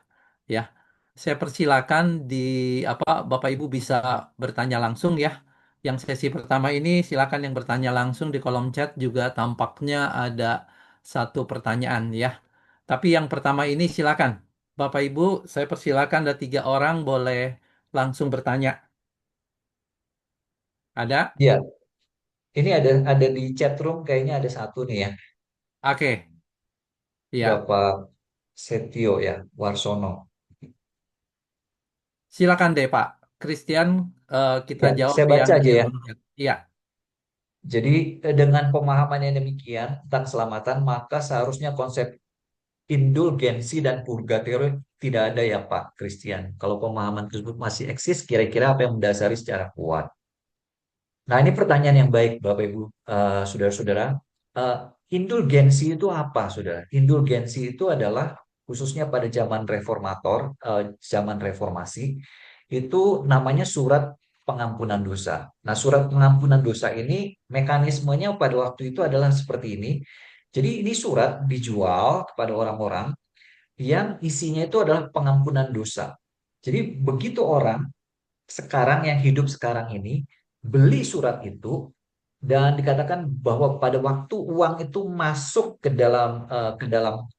Ya, saya persilakan di Bapak Ibu bisa bertanya langsung ya. Yang sesi pertama ini silakan yang bertanya langsung di kolom chat juga tampaknya ada satu pertanyaan ya. Tapi yang pertama ini silakan. Bapak Ibu, saya persilakan ada tiga orang boleh langsung bertanya. Ada? ya. Ini ada di chat room kayaknya ada satu nih ya, Oke, ya. Bapak Setio ya, Warsono. Silakan deh Pak. Christian, kita Ya, jawab saya yang baca di aja ya. kolom chat. Iya, Jadi dengan pemahaman yang demikian tentang keselamatan, maka seharusnya konsep indulgensi dan purgatorio tidak ada ya Pak Christian. Kalau pemahaman tersebut masih eksis, kira-kira apa yang mendasari secara kuat? Nah, ini pertanyaan yang baik, Bapak Ibu, saudara-saudara. Eh, Indulgensi itu apa, saudara? Indulgensi itu adalah khususnya pada zaman reformator, zaman reformasi, itu namanya surat pengampunan dosa. Nah, surat pengampunan dosa ini mekanismenya pada waktu itu adalah seperti ini. Jadi ini surat dijual kepada orang-orang yang isinya itu adalah pengampunan dosa. Jadi begitu orang sekarang yang hidup sekarang ini beli surat itu dan dikatakan bahwa pada waktu uang itu masuk ke dalam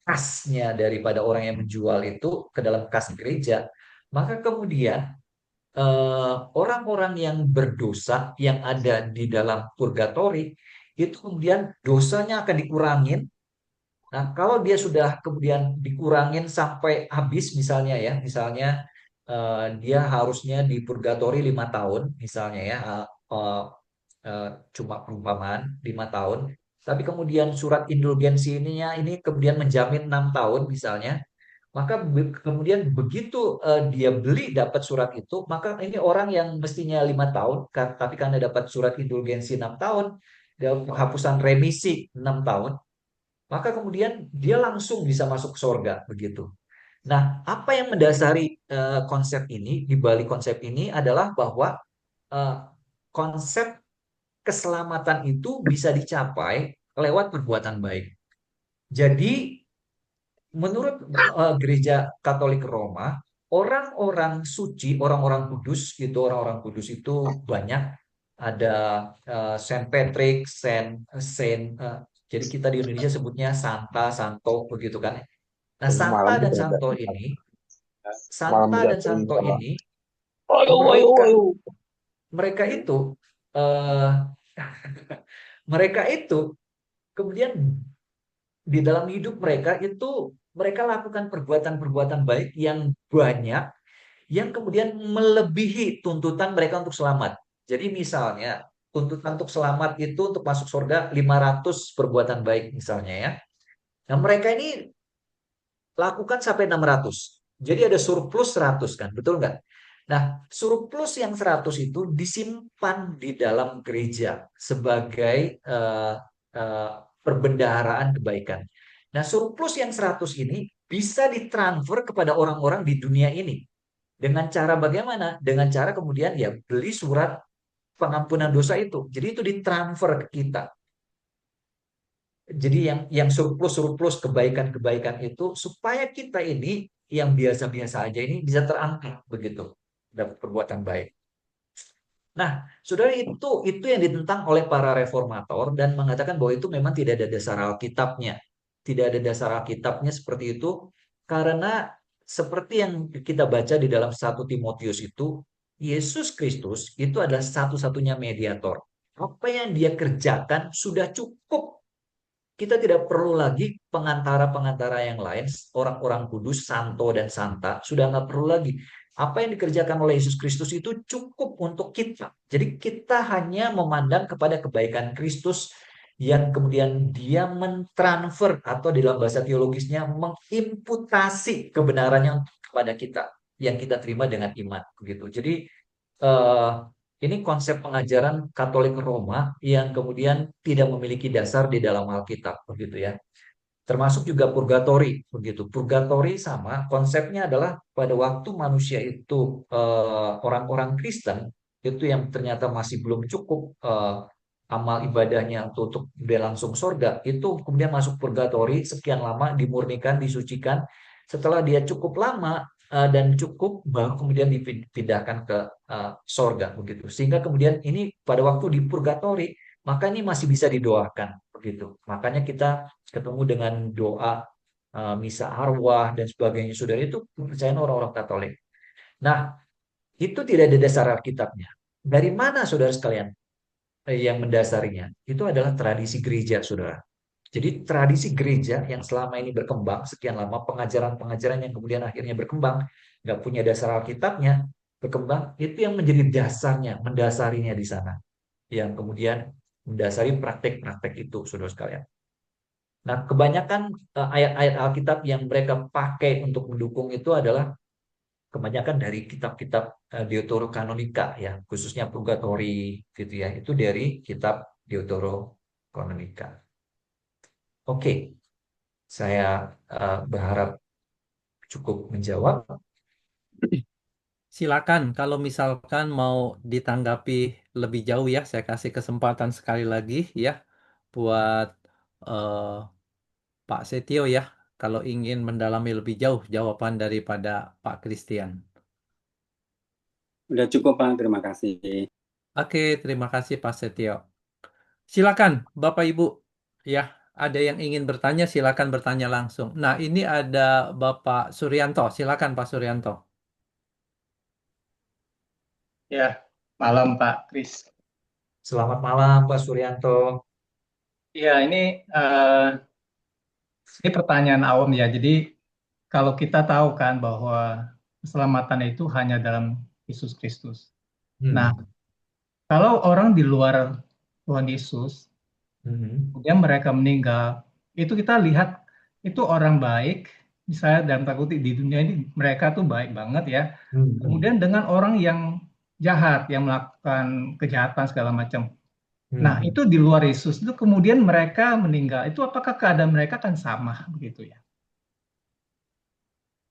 kasnya daripada orang yang menjual itu ke dalam kas gereja, maka kemudian orang-orang yang berdosa yang ada di dalam purgatori itu kemudian dosanya akan dikurangin. Nah, kalau dia sudah kemudian dikurangin sampai habis misalnya ya, misalnya dia harusnya di purgatori 5 tahun misalnya ya, eh, eh, cuma perumpamaan 5 tahun, tapi kemudian surat indulgensi ininya ini kemudian menjamin 6 tahun misalnya, maka kemudian begitu dia beli dapat surat itu, maka ini orang yang mestinya 5 tahun, tapi karena dapat surat indulgensi 6 tahun, dan penghapusan remisi 6 tahun, maka kemudian dia langsung bisa masuk surga begitu. Nah, apa yang mendasari konsep ini, di balik konsep ini adalah bahwa eh, konsep keselamatan itu bisa dicapai lewat perbuatan baik. Jadi, menurut Gereja Katolik Roma, orang-orang suci, orang-orang kudus gitu, orang-orang kudus itu banyak. Ada Saint Patrick, Saint, jadi kita di Indonesia sebutnya Santa, Santo begitu kan. Nah, Ini Santa malam dan juga ada. Santo ini, Malam Santa juga dan ada Santo Inka, Pak. ini Ayo, ayo, mereka ayo. mereka itu eh mereka itu kemudian di dalam hidup mereka itu mereka lakukan perbuatan-perbuatan baik yang banyak yang kemudian melebihi tuntutan mereka untuk selamat. Jadi misalnya tuntutan untuk selamat itu untuk masuk surga 500 perbuatan baik misalnya ya. Nah, mereka ini lakukan sampai 600. Jadi ada surplus 100 kan, betul nggak? Nah, surplus yang 100 itu disimpan di dalam gereja sebagai perbendaharaan kebaikan. Nah, surplus yang 100 ini bisa ditransfer kepada orang-orang di dunia ini. Dengan cara bagaimana? Dengan cara kemudian ya beli surat pengampunan dosa itu. Jadi itu ditransfer ke kita. Jadi yang surplus-surplus kebaikan-kebaikan itu supaya kita ini yang biasa-biasa aja ini bisa terangkat begitu. Dapat perbuatan baik. Nah, saudara itu yang ditentang oleh para reformator dan mengatakan bahwa itu memang tidak ada dasar Alkitabnya. Tidak ada dasar Alkitabnya seperti itu karena seperti yang kita baca di dalam 1 Timotius itu, Yesus Kristus itu adalah satu-satunya mediator. Apa yang dia kerjakan sudah cukup, kita tidak perlu lagi pengantara-pengantara yang lain, orang-orang kudus, santo dan santa, sudah nggak perlu lagi. Apa yang dikerjakan oleh Yesus Kristus itu cukup untuk kita. Jadi kita hanya memandang kepada kebaikan Kristus yang kemudian dia mentransfer atau dalam bahasa teologisnya mengimputasi kebenarannya kepada kita yang kita terima dengan iman begitu. Jadi eh, ini konsep pengajaran Katolik Roma yang kemudian tidak memiliki dasar di dalam Alkitab, begitu ya. Termasuk juga purgatori, begitu. Purgatori sama konsepnya adalah pada waktu manusia itu orang-orang Kristen itu yang ternyata masih belum cukup amal ibadahnya untuk dia langsung surga, itu kemudian masuk purgatori sekian lama, dimurnikan, disucikan. Setelah dia cukup lama dan cukup, baru kemudian dipindahkan ke surga, begitu. Sehingga kemudian ini pada waktu di purgatori, maka ini masih bisa didoakan, begitu. Makanya kita ketemu dengan doa misa arwah dan sebagainya, saudara, itu kepercayaan orang-orang Katolik. Nah, itu tidak ada dasar Alkitabnya. Dari mana, saudara sekalian, yang mendasarinya? Itu adalah tradisi gereja, saudara. Jadi tradisi gereja yang selama ini berkembang sekian lama, pengajaran-pengajaran yang kemudian akhirnya berkembang, nggak punya dasar Alkitabnya, berkembang, itu yang menjadi dasarnya, mendasarinya di sana. Yang kemudian mendasari praktek-praktek itu, saudara sekalian. Nah, kebanyakan ayat-ayat Alkitab yang mereka pakai untuk mendukung itu adalah kebanyakan dari kitab-kitab Deuterokanonika ya, khususnya Purgatory gitu ya. Itu dari kitab Deuterokanonika. Oke, saya berharap cukup menjawab. Silakan kalau misalkan mau ditanggapi lebih jauh ya, saya kasih kesempatan sekali lagi ya buat eh, Pak Setio ya, kalau ingin mendalami lebih jauh jawaban daripada Pak Christian. Udah cukup, Pak. Terima kasih. Oke, terima kasih Pak Setio. Silakan Bapak Ibu ya, ada yang ingin bertanya silakan bertanya langsung. Nah, ini ada Bapak Suryanto. Silakan Pak Suryanto. Ya, malam Pak Kris. Selamat malam, Pak Suryanto. Ya, ini pertanyaan awam ya. Jadi kalau kita tahu kan bahwa keselamatan itu hanya dalam Yesus Kristus. Nah, Hmm. kalau orang di luar Tuhan Yesus, Hmm. kemudian mereka meninggal, itu kita lihat itu orang baik, misalnya dalam tanda kutip di dunia ini mereka tuh baik banget ya. Hmm. Kemudian dengan orang yang jahat, yang melakukan kejahatan segala macam. Nah, Hmm. itu di luar Yesus itu kemudian mereka meninggal. Itu apakah keadaan mereka kan sama begitu ya?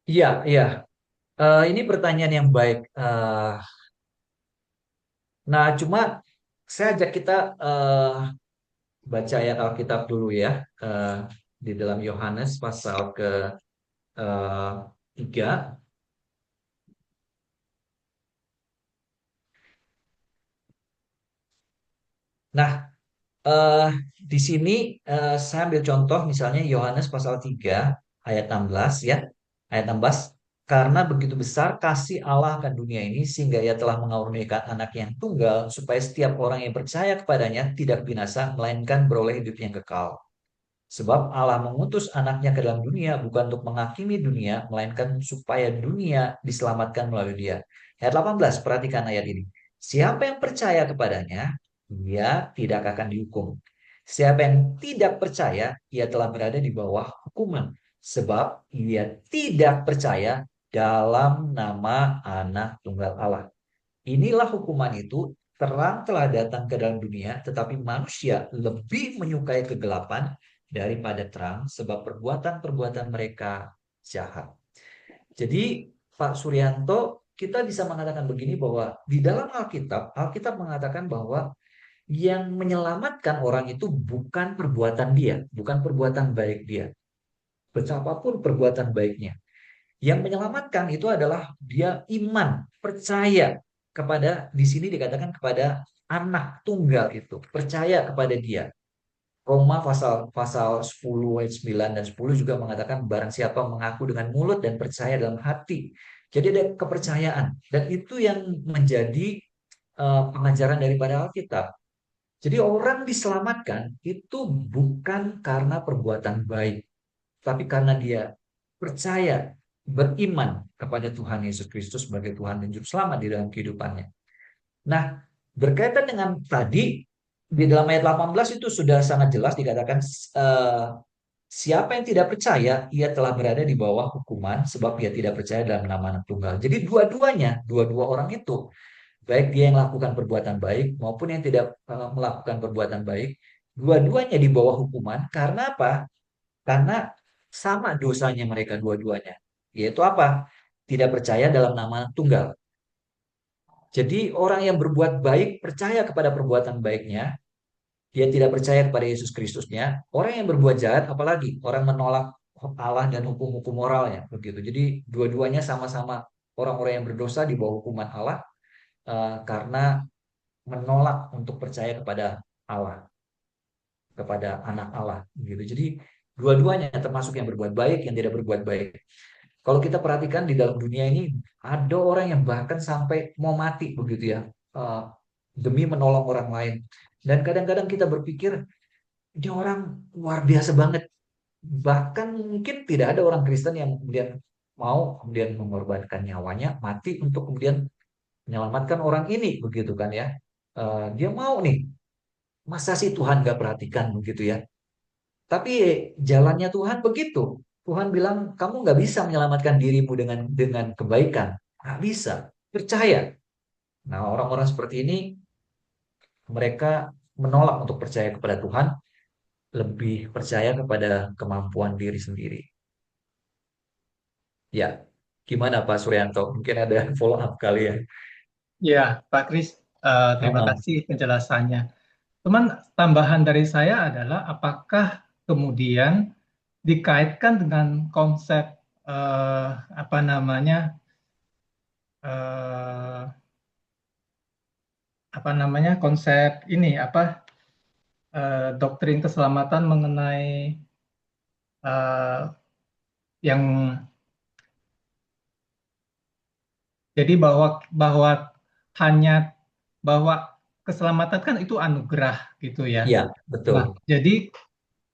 Iya, iya. Ini pertanyaan yang baik. Nah, cuma saya ajak kita baca ayat Alkitab dulu ya, eh, di dalam Yohanes pasal ke 3. Nah, eh, di sini saya ambil contoh misalnya Yohanes pasal 3 ayat 16 ya. Ayat 16, karena begitu besar kasih Allah akan dunia ini sehingga ia telah mengaruniakan anak yang tunggal supaya setiap orang yang percaya kepadanya tidak binasa melainkan beroleh hidup yang kekal. Sebab Allah mengutus anaknya ke dalam dunia bukan untuk menghakimi dunia, melainkan supaya dunia diselamatkan melalui dia. Ayat 18, perhatikan ayat ini. Siapa yang percaya kepadanya, ia tidak akan dihukum. Siapa yang tidak percaya, ia telah berada di bawah hukuman. Sebab ia tidak percaya dalam nama anak tunggal Allah. Inilah hukuman itu, terang telah datang ke dalam dunia, tetapi manusia lebih menyukai kegelapan daripada terang, sebab perbuatan-perbuatan mereka jahat. Jadi, Pak Suryanto, kita bisa mengatakan begini bahwa di dalam Alkitab, Alkitab mengatakan bahwa yang menyelamatkan orang itu bukan perbuatan dia, bukan perbuatan baik dia, betapapun perbuatan baiknya. Yang menyelamatkan itu adalah dia iman, percaya kepada, di sini dikatakan kepada anak tunggal itu, percaya kepada dia. Roma pasal pasal 10 ayat 9 dan 10 juga mengatakan barang siapa mengaku dengan mulut dan percaya dalam hati. Jadi ada kepercayaan dan itu yang menjadi pengajaran daripada Alkitab. Jadi orang diselamatkan itu bukan karena perbuatan baik, tapi karena dia percaya, beriman kepada Tuhan Yesus Kristus sebagai Tuhan dan Juru Selamat di dalam kehidupannya. Nah, berkaitan dengan tadi, di dalam ayat 18 itu sudah sangat jelas dikatakan, eh, siapa yang tidak percaya, ia telah berada di bawah hukuman sebab ia tidak percaya dalam nama anak tunggal. Jadi dua-duanya, dua-dua orang itu, baik dia yang melakukan perbuatan baik maupun yang tidak melakukan perbuatan baik, dua-duanya di bawah hukuman. Karena apa? Karena sama dosanya mereka dua-duanya. Yaitu apa? Tidak percaya dalam nama tunggal. Jadi orang yang berbuat baik percaya kepada perbuatan baiknya, dia tidak percaya kepada Yesus Kristusnya. Orang yang berbuat jahat apalagi orang menolak Allah dan hukum-hukum moralnya begitu. Jadi dua-duanya sama-sama orang-orang yang berdosa di bawah hukuman Allah karena menolak untuk percaya kepada Allah, kepada anak Allah gitu. Jadi dua-duanya termasuk yang berbuat baik, yang tidak berbuat baik. Kalau kita perhatikan di dalam dunia ini ada orang yang bahkan sampai mau mati begitu ya, eh, demi menolong orang lain. Dan kadang-kadang kita berpikir ini orang luar biasa banget. Bahkan mungkin tidak ada orang Kristen yang kemudian mau kemudian mengorbankan nyawanya mati untuk kemudian menyelamatkan orang ini begitu kan ya. Dia mau nih, masa sih Tuhan gak perhatikan begitu ya. Tapi jalannya Tuhan begitu. Tuhan bilang kamu nggak bisa menyelamatkan dirimu dengan kebaikan, nggak bisa. Percaya. Nah orang-orang seperti ini mereka menolak untuk percaya kepada Tuhan, lebih percaya kepada kemampuan diri sendiri. Ya, gimana Pak Suryanto? Mungkin ada follow up kali ya. Ya, Pak Kris, terima Heeh. kasih penjelasannya. Cuman tambahan dari saya adalah apakah kemudian dikaitkan dengan konsep apa namanya eh, konsep ini doktrin keselamatan mengenai eh, yang jadi bahwa bahwa hanya bahwa keselamatan kan itu anugerah gitu ya. Ya, betul. Nah, jadi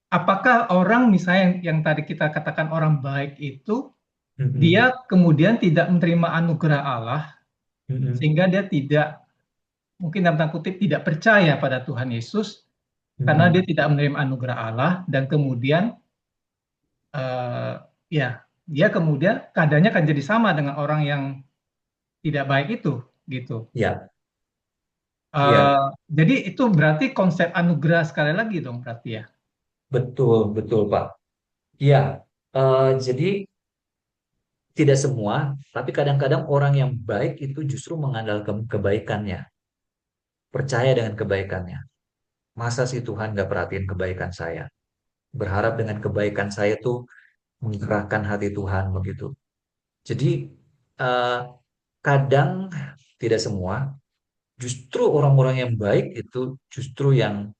apakah orang misalnya yang tadi kita katakan orang baik itu Mm-mm. dia kemudian tidak menerima anugerah Allah Mm-mm. sehingga dia tidak mungkin dalam tanda kutip tidak percaya pada Tuhan Yesus karena dia Mm-mm. tidak menerima anugerah Allah dan kemudian eh, ya dia kemudian keadaannya akan jadi sama dengan orang yang tidak baik itu gitu. Ya, Eh, ya, jadi itu berarti konsep anugerah sekali lagi dong berarti ya. betul, betul Pak. Ya, jadi tidak semua, tapi kadang-kadang orang yang baik itu justru mengandalkan kebaikannya, percaya dengan kebaikannya. Masa sih Tuhan gak perhatiin kebaikan saya? Berharap dengan kebaikan saya tuh menggerakkan hati Tuhan begitu. Jadi eh, kadang tidak semua, Justru orang-orang yang baik itu justru yang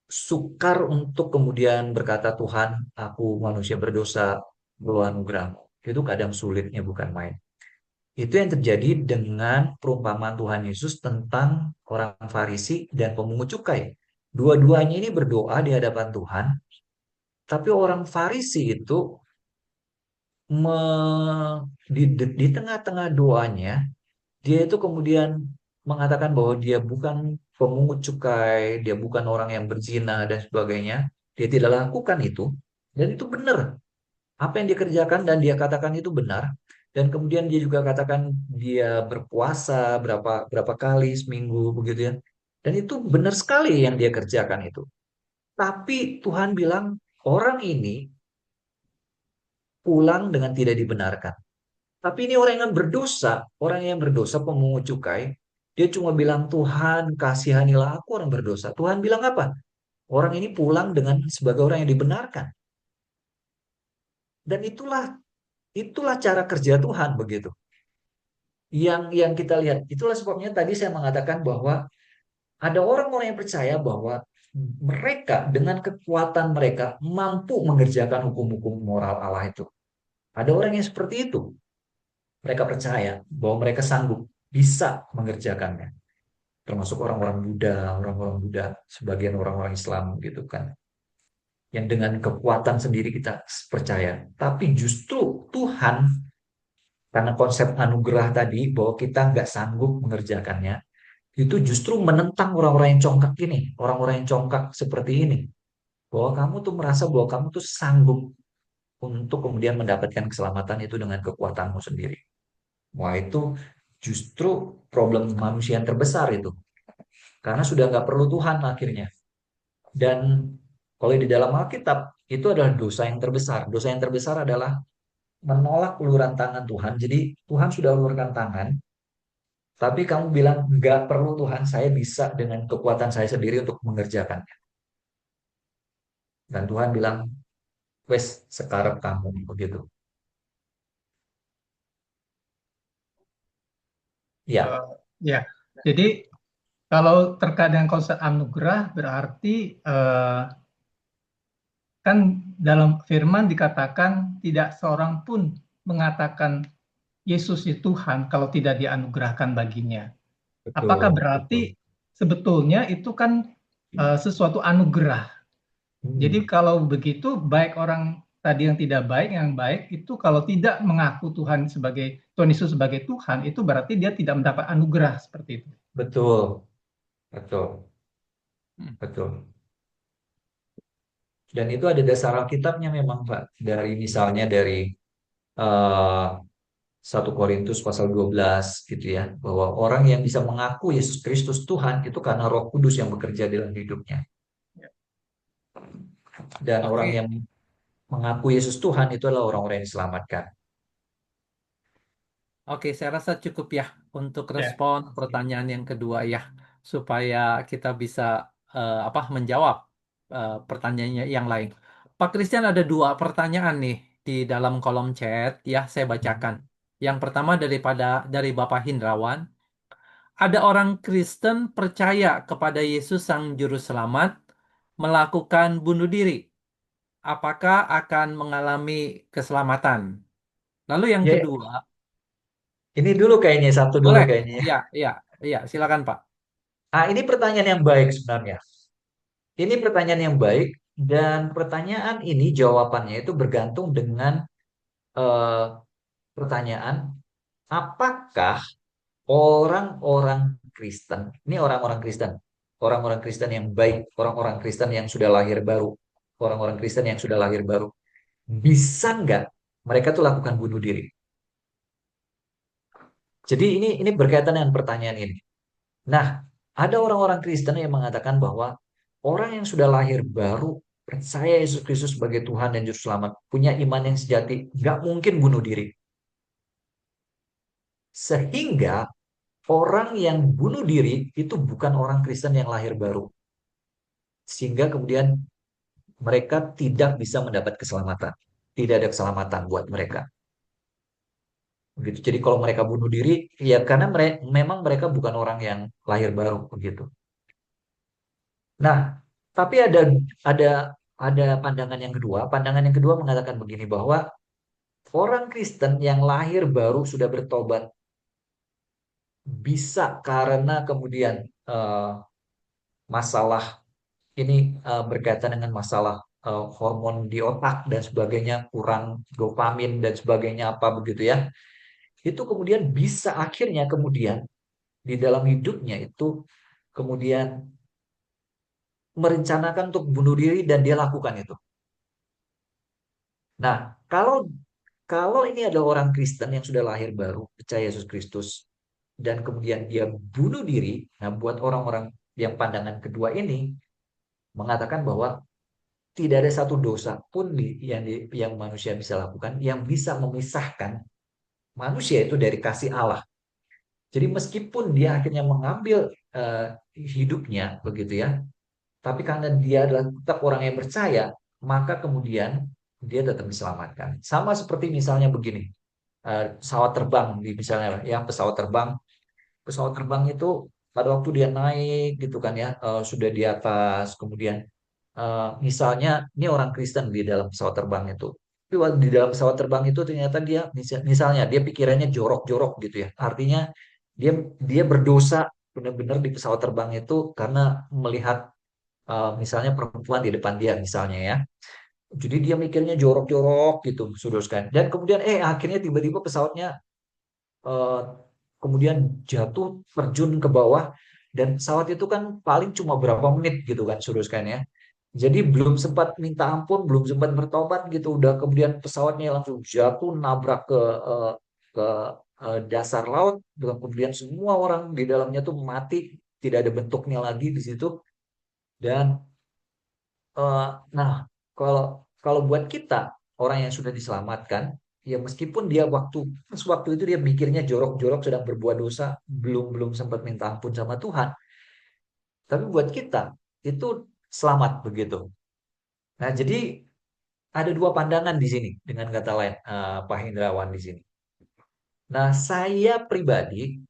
sukar untuk kemudian berkata, Tuhan, aku manusia berdosa, perlu anugerahmu. Itu kadang sulitnya bukan main. Itu yang terjadi dengan perumpamaan Tuhan Yesus tentang orang Farisi dan pemungut cukai. Dua-duanya ini berdoa di hadapan Tuhan, tapi orang Farisi itu di tengah-tengah doanya, dia itu kemudian mengatakan bahwa dia bukan pemungut cukai, dia bukan orang yang berzina dan sebagainya. Dia tidak lakukan itu, dan itu benar. Apa yang dia kerjakan dan dia katakan itu benar. Dan kemudian dia juga katakan dia berpuasa berapa berapa kali seminggu begitu ya. Dan itu benar sekali yang dia kerjakan itu. Tapi Tuhan bilang orang ini pulang dengan tidak dibenarkan. Tapi ini orang yang berdosa pemungut cukai, dia cuma bilang Tuhan kasihanilah aku orang berdosa. Tuhan bilang apa? Orang ini pulang dengan sebagai orang yang dibenarkan. Dan itulah cara kerja Tuhan begitu. Yang kita lihat. Itulah sebabnya tadi saya mengatakan bahwa ada orang-orang yang percaya bahwa mereka dengan kekuatan mereka mampu mengerjakan hukum-hukum moral Allah itu. Ada orang yang seperti itu. Mereka percaya bahwa mereka sanggup bisa mengerjakannya. Termasuk orang-orang Buddha, sebagian orang-orang Islam gitu kan. Yang dengan kekuatan sendiri kita percaya. Tapi justru Tuhan, karena konsep anugerah tadi bahwa kita nggak sanggup mengerjakannya, itu justru menentang orang-orang yang congkak ini, orang-orang yang congkak seperti ini, bahwa kamu tuh merasa bahwa kamu tuh sanggup untuk kemudian mendapatkan keselamatan itu dengan kekuatanmu sendiri. Wah itu justru problem manusia yang terbesar itu, karena sudah nggak perlu Tuhan akhirnya. Dan kalau di dalam Alkitab itu adalah dosa yang terbesar. Dosa yang terbesar adalah menolak uluran tangan Tuhan. Jadi Tuhan sudah ulurkan tangan, tapi kamu bilang, nggak perlu Tuhan, saya bisa dengan kekuatan saya sendiri untuk mengerjakannya. Dan Tuhan bilang, wes sekarang kamu begitu. Ya, Eh, ya, jadi kalau terkait dengan konsep anugerah berarti kan dalam firman dikatakan tidak seorang pun mengatakan Yesus itu Tuhan kalau tidak dianugerahkan baginya. Apakah betul, berarti betul. sebetulnya itu kan sesuatu anugerah? Jadi Hmm, kalau begitu baik orang tadi yang tidak baik, yang baik itu kalau tidak mengaku Tuhan Yesus sebagai Tuhan, itu berarti dia tidak mendapat anugerah seperti itu. betul, betul, Hmm. betul. Dan itu ada dasar Alkitabnya memang, Pak. Dari misalnya dari eh, 1 Korintus pasal 12 gitu ya, bahwa orang yang bisa mengaku Yesus Kristus Tuhan itu karena Roh Kudus yang bekerja dalam hidupnya. Dan orang Oke, yang mengaku Yesus Tuhan itu adalah orang-orang yang diselamatkan. oke, saya rasa cukup ya untuk Ya, respon pertanyaan yang kedua ya, supaya kita bisa menjawab pertanyaannya yang lain. Pak Christian ada dua pertanyaan nih di dalam kolom chat ya, saya bacakan. Yang pertama dari Bapak Hindrawan, ada orang Kristen percaya kepada Yesus Sang Juru Selamat melakukan bunuh diri. Apakah akan mengalami keselamatan? Lalu yang Ya, kedua, ini dulu kayaknya, satu dulu boleh? kayaknya. Iya, iya, iya, silakan Pak. Ah, ini pertanyaan yang baik sebenarnya. Ini pertanyaan yang baik dan pertanyaan ini jawabannya itu bergantung dengan eh, pertanyaan apakah orang-orang Kristen, ini orang-orang Kristen yang baik, orang-orang Kristen yang sudah lahir baru, orang-orang Kristen yang sudah lahir baru, bisa nggak mereka tuh lakukan bunuh diri? Jadi ini berkaitan dengan pertanyaan ini. Nah, ada orang-orang Kristen yang mengatakan bahwa orang yang sudah lahir baru, percaya Yesus Kristus sebagai Tuhan dan Juru Selamat, punya iman yang sejati, nggak mungkin bunuh diri. Sehingga orang yang bunuh diri itu bukan orang Kristen yang lahir baru. Sehingga kemudian mereka tidak bisa mendapat keselamatan. Tidak ada keselamatan buat mereka. begitu. Jadi kalau mereka bunuh diri, ya karena memang mereka bukan orang yang lahir baru begitu. Nah, tapi ada ada pandangan yang kedua. Pandangan yang kedua mengatakan begini bahwa orang Kristen yang lahir baru sudah bertobat bisa karena kemudian eh, masalah ini berkaitan dengan masalah hormon di otak dan sebagainya, kurang dopamin dan sebagainya apa begitu ya. Itu kemudian bisa akhirnya kemudian di dalam hidupnya itu kemudian merencanakan untuk bunuh diri dan dia lakukan itu. Nah, kalau kalau ini ada orang Kristen yang sudah lahir baru, percaya Yesus Kristus, dan kemudian dia bunuh diri, nah buat orang-orang yang pandangan kedua ini mengatakan bahwa tidak ada satu dosa pun yang manusia bisa lakukan yang bisa memisahkan manusia itu dari kasih Allah. Jadi meskipun dia akhirnya mengambil eh, hidupnya begitu ya, tapi karena dia adalah tetap orang yang percaya, maka kemudian dia tetap diselamatkan. Sama seperti misalnya begini, pesawat terbang di misalnya ya pesawat terbang itu pada waktu dia naik gitu kan ya, sudah di atas kemudian misalnya ini orang Kristen di dalam pesawat terbang itu. Tapi di dalam pesawat terbang itu ternyata dia misalnya dia pikirannya jorok-jorok gitu ya. Artinya dia dia berdosa benar-benar di pesawat terbang itu karena melihat misalnya perempuan di depan dia misalnya ya. Jadi dia mikirnya jorok-jorok gitu, saudara. Dan kemudian akhirnya tiba-tiba pesawatnya eh, kemudian jatuh terjun ke bawah dan pesawat itu kan paling cuma berapa menit gitu kan saudara ya. Jadi belum sempat minta ampun, belum sempat bertobat gitu, udah kemudian pesawatnya langsung jatuh nabrak ke dasar laut, dan kemudian semua orang di dalamnya tuh mati, tidak ada bentuknya lagi di situ. Dan eh, nah kalau kalau buat kita orang yang sudah diselamatkan, ya meskipun dia waktu itu dia mikirnya jorok-jorok sedang berbuat dosa, belum belum sempat minta ampun sama Tuhan, tapi buat kita itu selamat begitu. Nah, jadi ada dua pandangan di sini dengan kata lain Pak Hendrawan di sini. Nah, saya pribadi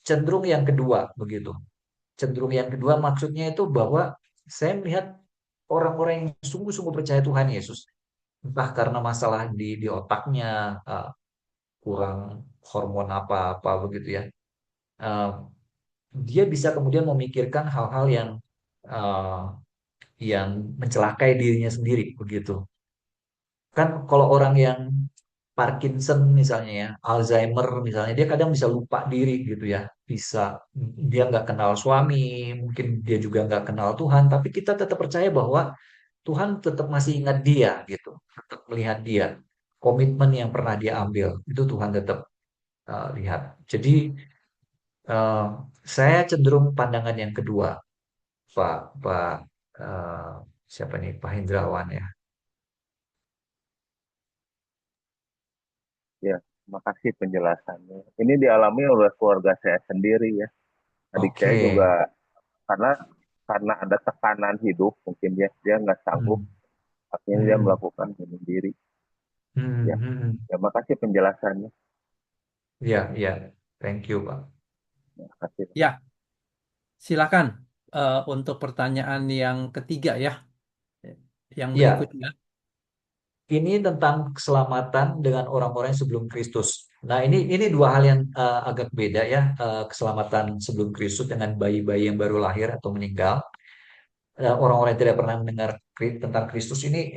cenderung yang kedua begitu. Cenderung yang kedua maksudnya itu bahwa saya melihat orang-orang yang sungguh-sungguh percaya Tuhan Yesus, entah karena masalah di otaknya kurang hormon apa-apa begitu ya. eh, Dia bisa kemudian memikirkan hal-hal eh, yang mencelakai dirinya sendiri begitu. Kan kalau orang yang Parkinson misalnya ya, Alzheimer misalnya, dia kadang bisa lupa diri gitu ya. Bisa, dia nggak kenal suami, mungkin dia juga nggak kenal Tuhan, tapi kita tetap percaya bahwa Tuhan tetap masih ingat dia gitu, tetap melihat dia. Komitmen yang pernah dia ambil, itu Tuhan tetap lihat. Jadi eh, saya cenderung pandangan yang kedua, Pak, Pak, eh, siapa nih, Pak Hendrawan ya. Ya, terima kasih penjelasannya. Ini dialami oleh keluarga saya sendiri ya. Adik saya Oke. juga karena ada tekanan hidup, mungkin dia nggak sanggup, Hmm. akhirnya dia Hmm. melakukan bunuh diri. Hmm. Ya, Hmm. terima kasih penjelasannya. Ya, ya. Thank you, Pak. Terima kasih. Ya, silakan untuk pertanyaan yang ketiga ya, yang Ya, berikutnya. ini tentang keselamatan dengan orang-orang yang sebelum Kristus. Nah, ini dua hal yang agak beda ya, keselamatan sebelum Kristus dengan bayi-bayi yang baru lahir atau meninggal. Orang-orang yang tidak pernah mendengar tentang Kristus ini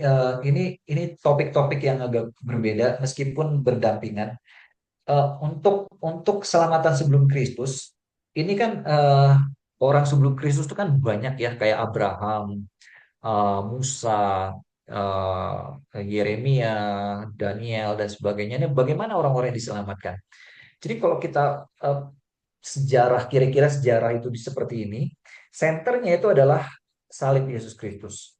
topik-topik yang agak berbeda meskipun berdampingan. Untuk keselamatan sebelum Kristus, ini kan orang sebelum Kristus itu kan banyak ya kayak Abraham, Musa, Yeremia, Daniel dan sebagainya. Ini bagaimana orang-orang yang diselamatkan? Jadi kalau kita kira-kira sejarah itu seperti ini, senternya itu adalah salib Yesus Kristus.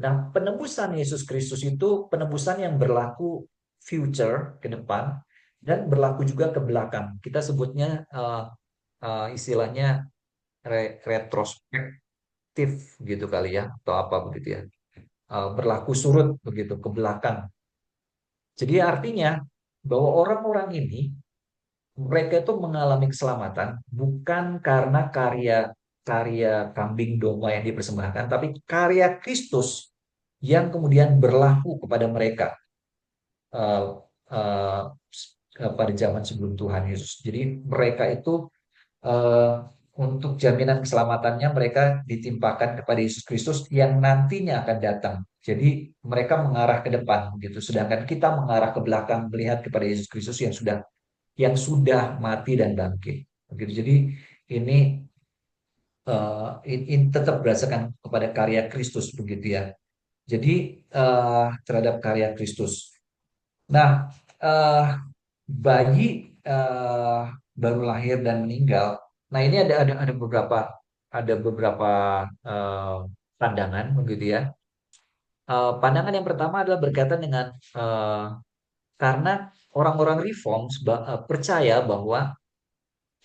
Nah, penebusan Yesus Kristus itu penebusan yang berlaku future ke depan dan berlaku juga ke belakang. Kita sebutnya istilahnya retrospektif gitu kali ya, atau apa begitu ya. Berlaku surut begitu ke belakang. Jadi artinya bahwa orang-orang ini mereka itu mengalami keselamatan bukan karena karya kambing domba yang dipersembahkan, tapi karya Kristus yang kemudian berlaku kepada mereka eh, eh, pada zaman sebelum Tuhan Yesus. Jadi mereka itu eh, untuk jaminan keselamatannya mereka ditimpakan kepada Yesus Kristus yang nantinya akan datang. Jadi mereka mengarah ke depan gitu, sedangkan kita mengarah ke belakang melihat kepada Yesus Kristus yang sudah mati dan bangkit. Begitu. Jadi ini ini tetap berdasarkan kepada karya Kristus begitu ya. Jadi terhadap karya Kristus. Nah, eh, bayi baru lahir dan meninggal. Nah, ini ada beberapa eh, pandangan begitu ya. Pandangan yang pertama adalah berkaitan dengan karena orang-orang reform percaya bahwa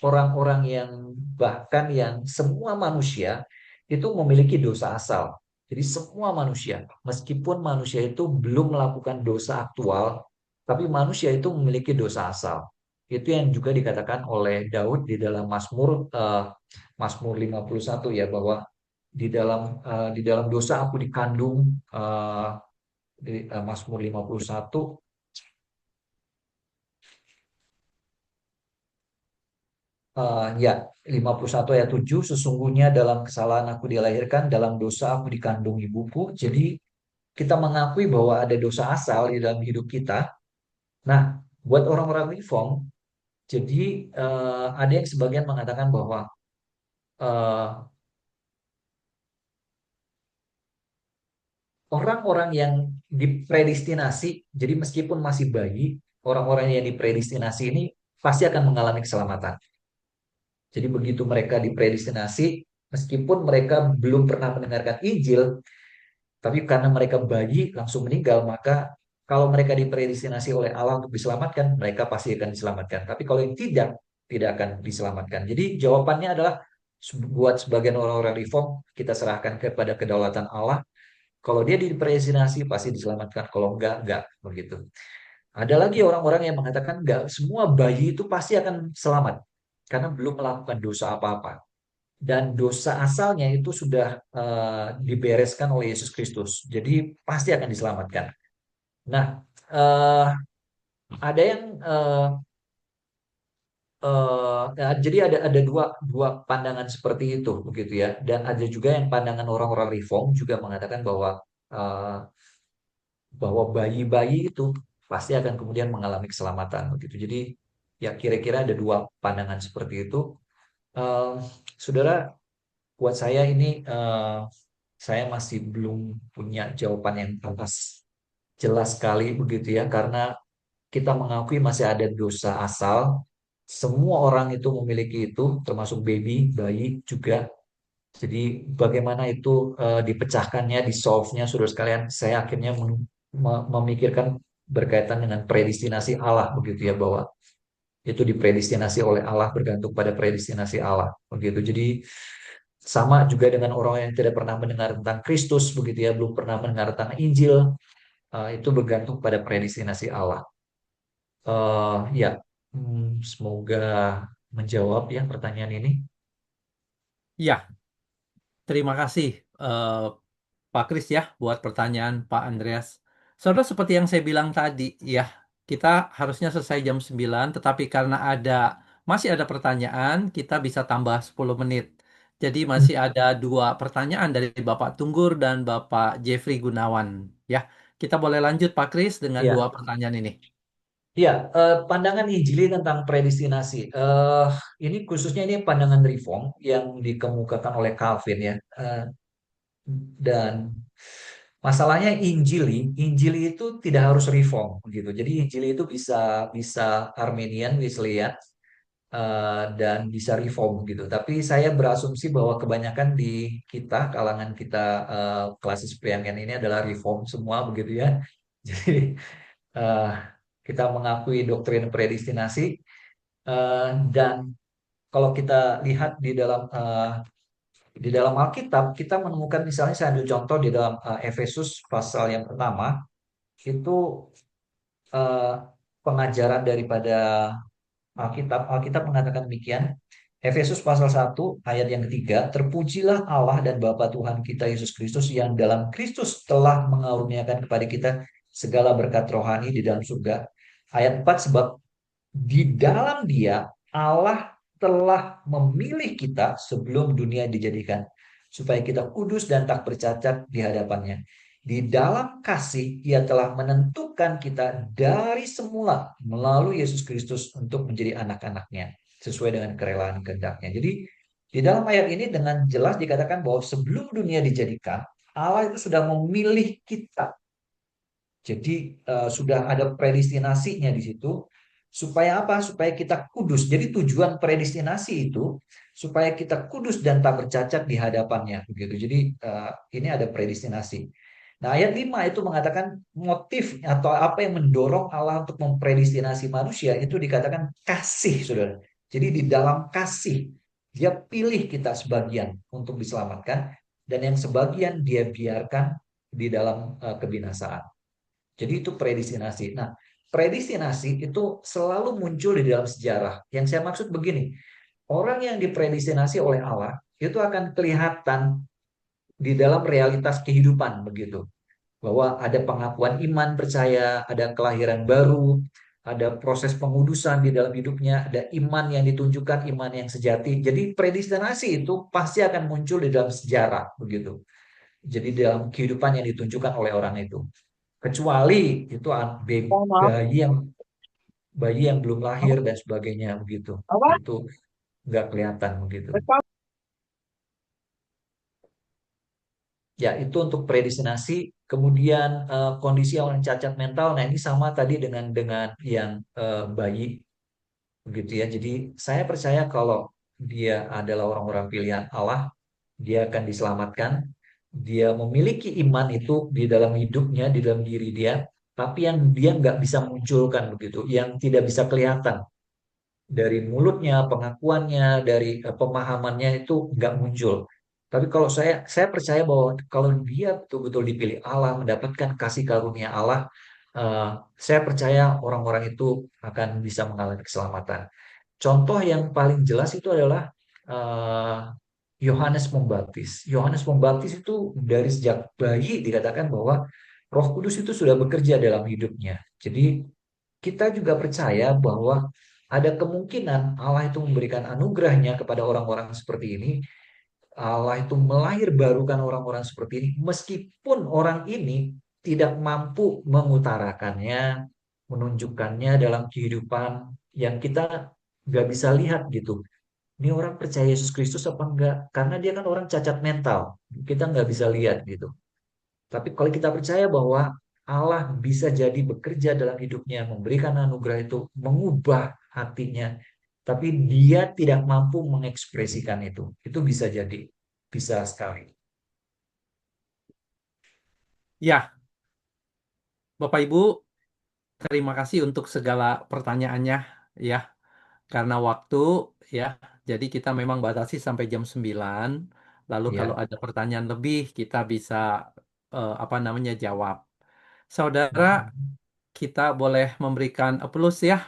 orang-orang yang bahkan yang semua manusia itu memiliki dosa asal. Jadi semua manusia, meskipun manusia itu belum melakukan dosa aktual, tapi manusia itu memiliki dosa asal. Itu yang juga dikatakan oleh Daud di dalam Mazmur 51 ya, bahwa di dalam dosa aku dikandung, Mazmur 51. Ya, 51 ayat 7, sesungguhnya dalam kesalahan aku dilahirkan, dalam dosa aku dikandung ibuku. Jadi kita mengakui bahwa ada dosa asal di dalam hidup kita. Nah, buat orang-orang reform, jadi ada yang sebagian mengatakan bahwa eh, orang-orang yang dipredestinasi, jadi meskipun masih bayi, orang-orang yang dipredestinasi ini pasti akan mengalami keselamatan. Jadi begitu mereka dipredestinasi, meskipun mereka belum pernah mendengarkan Injil, tapi karena mereka bayi langsung meninggal, maka kalau mereka dipredestinasi oleh Allah untuk diselamatkan, mereka pasti akan diselamatkan. Tapi kalau yang tidak akan diselamatkan. Jadi jawabannya adalah buat sebagian orang-orang reform, kita serahkan kepada kedaulatan Allah. Kalau dia dipredestinasi, pasti diselamatkan. Kalau enggak begitu. Ada lagi orang-orang yang mengatakan enggak, semua bayi itu pasti akan selamat karena belum melakukan dosa apa-apa. Dan dosa asalnya itu sudah dibereskan oleh Yesus Kristus. Jadi pasti akan diselamatkan. Nah, eh, ada yang jadi ada dua pandangan seperti itu begitu ya. Dan ada juga yang pandangan orang-orang reform juga mengatakan eh, bahwa bayi-bayi itu pasti akan kemudian mengalami keselamatan begitu. Jadi ya kira-kira ada dua pandangan seperti itu. Eh, Saudara, buat saya ini saya masih belum punya jawaban yang jelas sekali begitu ya, karena kita mengakui masih ada dosa asal. Semua orang itu memiliki itu, termasuk bayi juga. Jadi bagaimana itu dipecahkannya, di-solve-nya, saudara sekalian, saya akhirnya memikirkan berkaitan dengan predestinasi Allah begitu ya, bahwa itu dipredestinasi oleh Allah, bergantung pada predestinasi Allah begitu. Jadi sama juga dengan orang yang tidak pernah mendengar tentang Kristus begitu ya, belum pernah mendengar tentang Injil, itu bergantung pada predestinasi Allah. Ya, semoga menjawab ya pertanyaan ini. Ya, terima kasih eh, Pak Kris ya buat pertanyaan Pak Andreas. Saudara seperti yang saya bilang tadi ya, kita harusnya selesai jam 9, tetapi karena masih ada pertanyaan, kita bisa tambah 10 menit. Jadi masih ada dua pertanyaan dari Bapak Tunggur dan Bapak Jeffrey Gunawan. Ya, kita boleh lanjut Pak Kris dengan dua Ya, pertanyaan ini. ya, pandangan Injili tentang predestinasi. Ini khususnya ini pandangan reform yang dikemukakan oleh Calvin ya. Dan masalahnya Injili itu tidak harus reform gitu. Jadi Injili itu bisa bisa Armenian, Wesleyan, dan bisa reform gitu. Tapi saya berasumsi bahwa kebanyakan di kalangan kita klasis priangan ini adalah reform semua begitu ya. Jadi eh, kita mengakui doktrin predestinasi, dan kalau kita lihat di dalam Alkitab, kita menemukan, misalnya saya ambil contoh di dalam Efesus pasal yang pertama, itu eh, pengajaran daripada Alkitab mengatakan demikian. Efesus pasal 1 ayat yang ketiga, terpujilah Allah dan Bapa Tuhan kita Yesus Kristus yang dalam Kristus telah mengaruniakan kepada kita segala berkat rohani di dalam surga. Ayat 4, sebab di dalam Dia Allah telah memilih kita sebelum dunia dijadikan, supaya kita kudus dan tak bercacat di hadapannya. Di dalam kasih Ia telah menentukan kita dari semula melalui Yesus Kristus untuk menjadi anak-anaknya sesuai dengan kerelaan kehendaknya. Jadi di dalam ayat ini dengan jelas dikatakan bahwa sebelum dunia dijadikan, Allah itu sudah memilih kita. Jadi sudah ada predestinasinya di situ. Supaya apa? Supaya kita kudus. Jadi tujuan predestinasi itu supaya kita kudus dan tak bercacat di hadapannya, begitu. Jadi ini ada predestinasi. Nah, ayat 5 itu mengatakan motif atau apa yang mendorong Allah untuk mempredestinasi manusia itu dikatakan kasih, Saudara. Jadi di dalam kasih dia pilih kita sebagian untuk diselamatkan dan yang sebagian dia biarkan di dalam kebinasaan. Jadi itu predestinasi. Nah, predestinasi itu selalu muncul di dalam sejarah. Yang saya maksud begini, orang yang dipredestinasi oleh Allah itu akan kelihatan di dalam realitas kehidupan begitu. Bahwa ada pengakuan iman percaya, ada kelahiran baru, ada proses pengudusan di dalam hidupnya, ada iman yang ditunjukkan, iman yang sejati. Jadi predestinasi itu pasti akan muncul di dalam sejarah begitu. Jadi dalam kehidupan yang ditunjukkan oleh orang itu. Kecuali itu bayi yang belum lahir dan sebagainya begitu. Itu nggak kelihatan begitu. Ya, itu untuk predestinasi. Kemudian kondisi orang cacat mental. Nah, ini sama tadi dengan yang bayi begitu ya. Jadi saya percaya kalau dia adalah orang-orang pilihan Allah, dia akan diselamatkan. Dia memiliki iman itu di dalam hidupnya, di dalam diri dia, tapi yang dia nggak bisa munculkan begitu, yang tidak bisa kelihatan dari mulutnya, pengakuannya, dari pemahamannya itu nggak muncul. Tapi kalau saya percaya bahwa kalau dia betul-betul dipilih Allah, mendapatkan kasih karunia Allah, eh, saya percaya orang-orang itu akan bisa mengalami keselamatan. Contoh yang paling jelas itu adalah eh, Yohanes Pembaptis. Yohanes Pembaptis itu dari sejak bayi dikatakan bahwa Roh Kudus itu sudah bekerja dalam hidupnya. Jadi kita juga percaya bahwa ada kemungkinan Allah itu memberikan anugerahnya kepada orang-orang seperti ini. Allah itu melahirbarukan orang-orang seperti ini, meskipun orang ini tidak mampu mengutarakannya, menunjukkannya dalam kehidupan yang kita nggak bisa lihat gitu. Ini orang percaya Yesus Kristus apa enggak? Karena dia kan orang cacat mental. Kita nggak bisa lihat gitu. Tapi kalau kita percaya bahwa Allah bisa jadi bekerja dalam hidupnya, memberikan anugerah itu, mengubah hatinya, tapi dia tidak mampu mengekspresikan itu. Itu bisa jadi, bisa sekali. Ya, Bapak Ibu, terima kasih untuk segala pertanyaannya ya. Karena waktu ya, jadi kita memang batasi sampai jam 9. Lalu kalau Ya. ada pertanyaan lebih kita bisa apa namanya jawab. Saudara, kita boleh memberikan applause ya.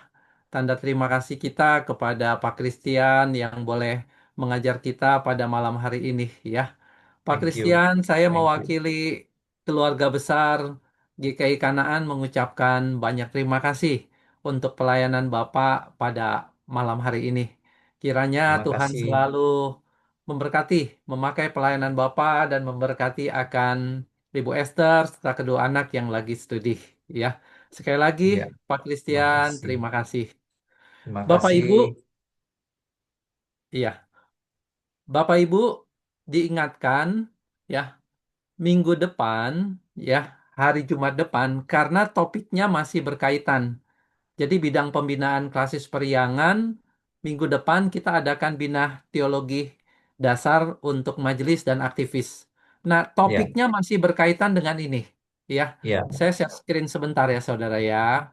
Tanda terima kasih kita kepada Pak Christian yang boleh mengajar kita pada malam hari ini ya. Pak Thank you. Christian, saya Thank you. mewakili keluarga besar GKI Kanaan mengucapkan banyak terima kasih untuk pelayanan Bapak pada malam hari ini. Kiranya Terima Tuhan kasih. selalu memberkati, memakai pelayanan Bapak dan memberkati akan Ibu Esther serta kedua anak yang lagi studi. Ya, sekali lagi Ya, Pak terima Christian, kasih. terima kasih. Terima Bapak kasih. Ibu, iya, Bapak Ibu diingatkan ya minggu depan ya hari Jumat depan karena topiknya masih berkaitan. Jadi bidang pembinaan klasis periangan minggu depan kita adakan bina teologi dasar untuk majelis dan aktivis. Nah, Ya, topiknya masih berkaitan dengan ini. Ya, ya. saya share screen sebentar ya, saudara ya.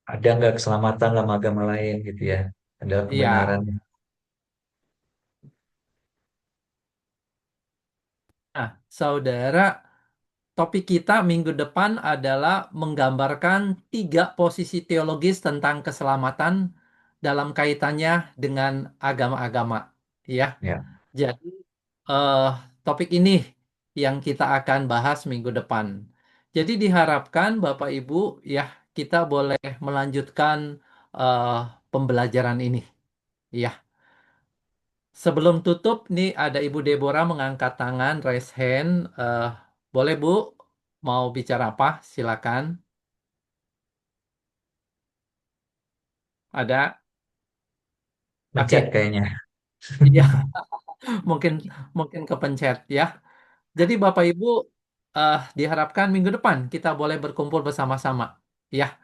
Ada nggak keselamatan dalam agama lain gitu ya? Ada Iya. kebenaran. Nah, saudara, topik kita minggu depan adalah menggambarkan 3 posisi teologis tentang keselamatan dalam kaitannya dengan agama-agama. Ya, Ya. jadi eh, topik ini yang kita akan bahas minggu depan. Jadi diharapkan Bapak Ibu ya kita boleh melanjutkan eh, pembelajaran ini. Ya, sebelum tutup nih ada Ibu Deborah mengangkat tangan, raise hand. Boleh Bu, mau bicara apa? Silakan. Ada? Mencet Oke, kayaknya. iya mungkin mungkin kepencet ya. Jadi Bapak Ibu diharapkan minggu depan kita boleh berkumpul bersama-sama. Ya,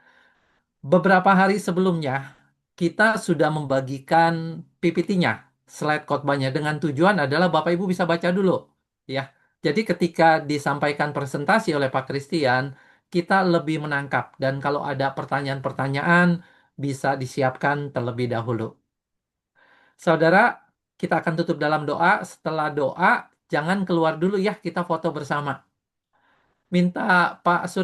beberapa hari sebelumnya kita sudah membagikan PPT-nya, slide khotbahnya dengan tujuan adalah Bapak Ibu bisa baca dulu. Ya, jadi ketika disampaikan presentasi oleh Pak Christian, kita lebih menangkap dan kalau ada pertanyaan-pertanyaan bisa disiapkan terlebih dahulu. Saudara, kita akan tutup dalam doa. Setelah doa, jangan keluar dulu ya, kita foto bersama. Minta Pak Surya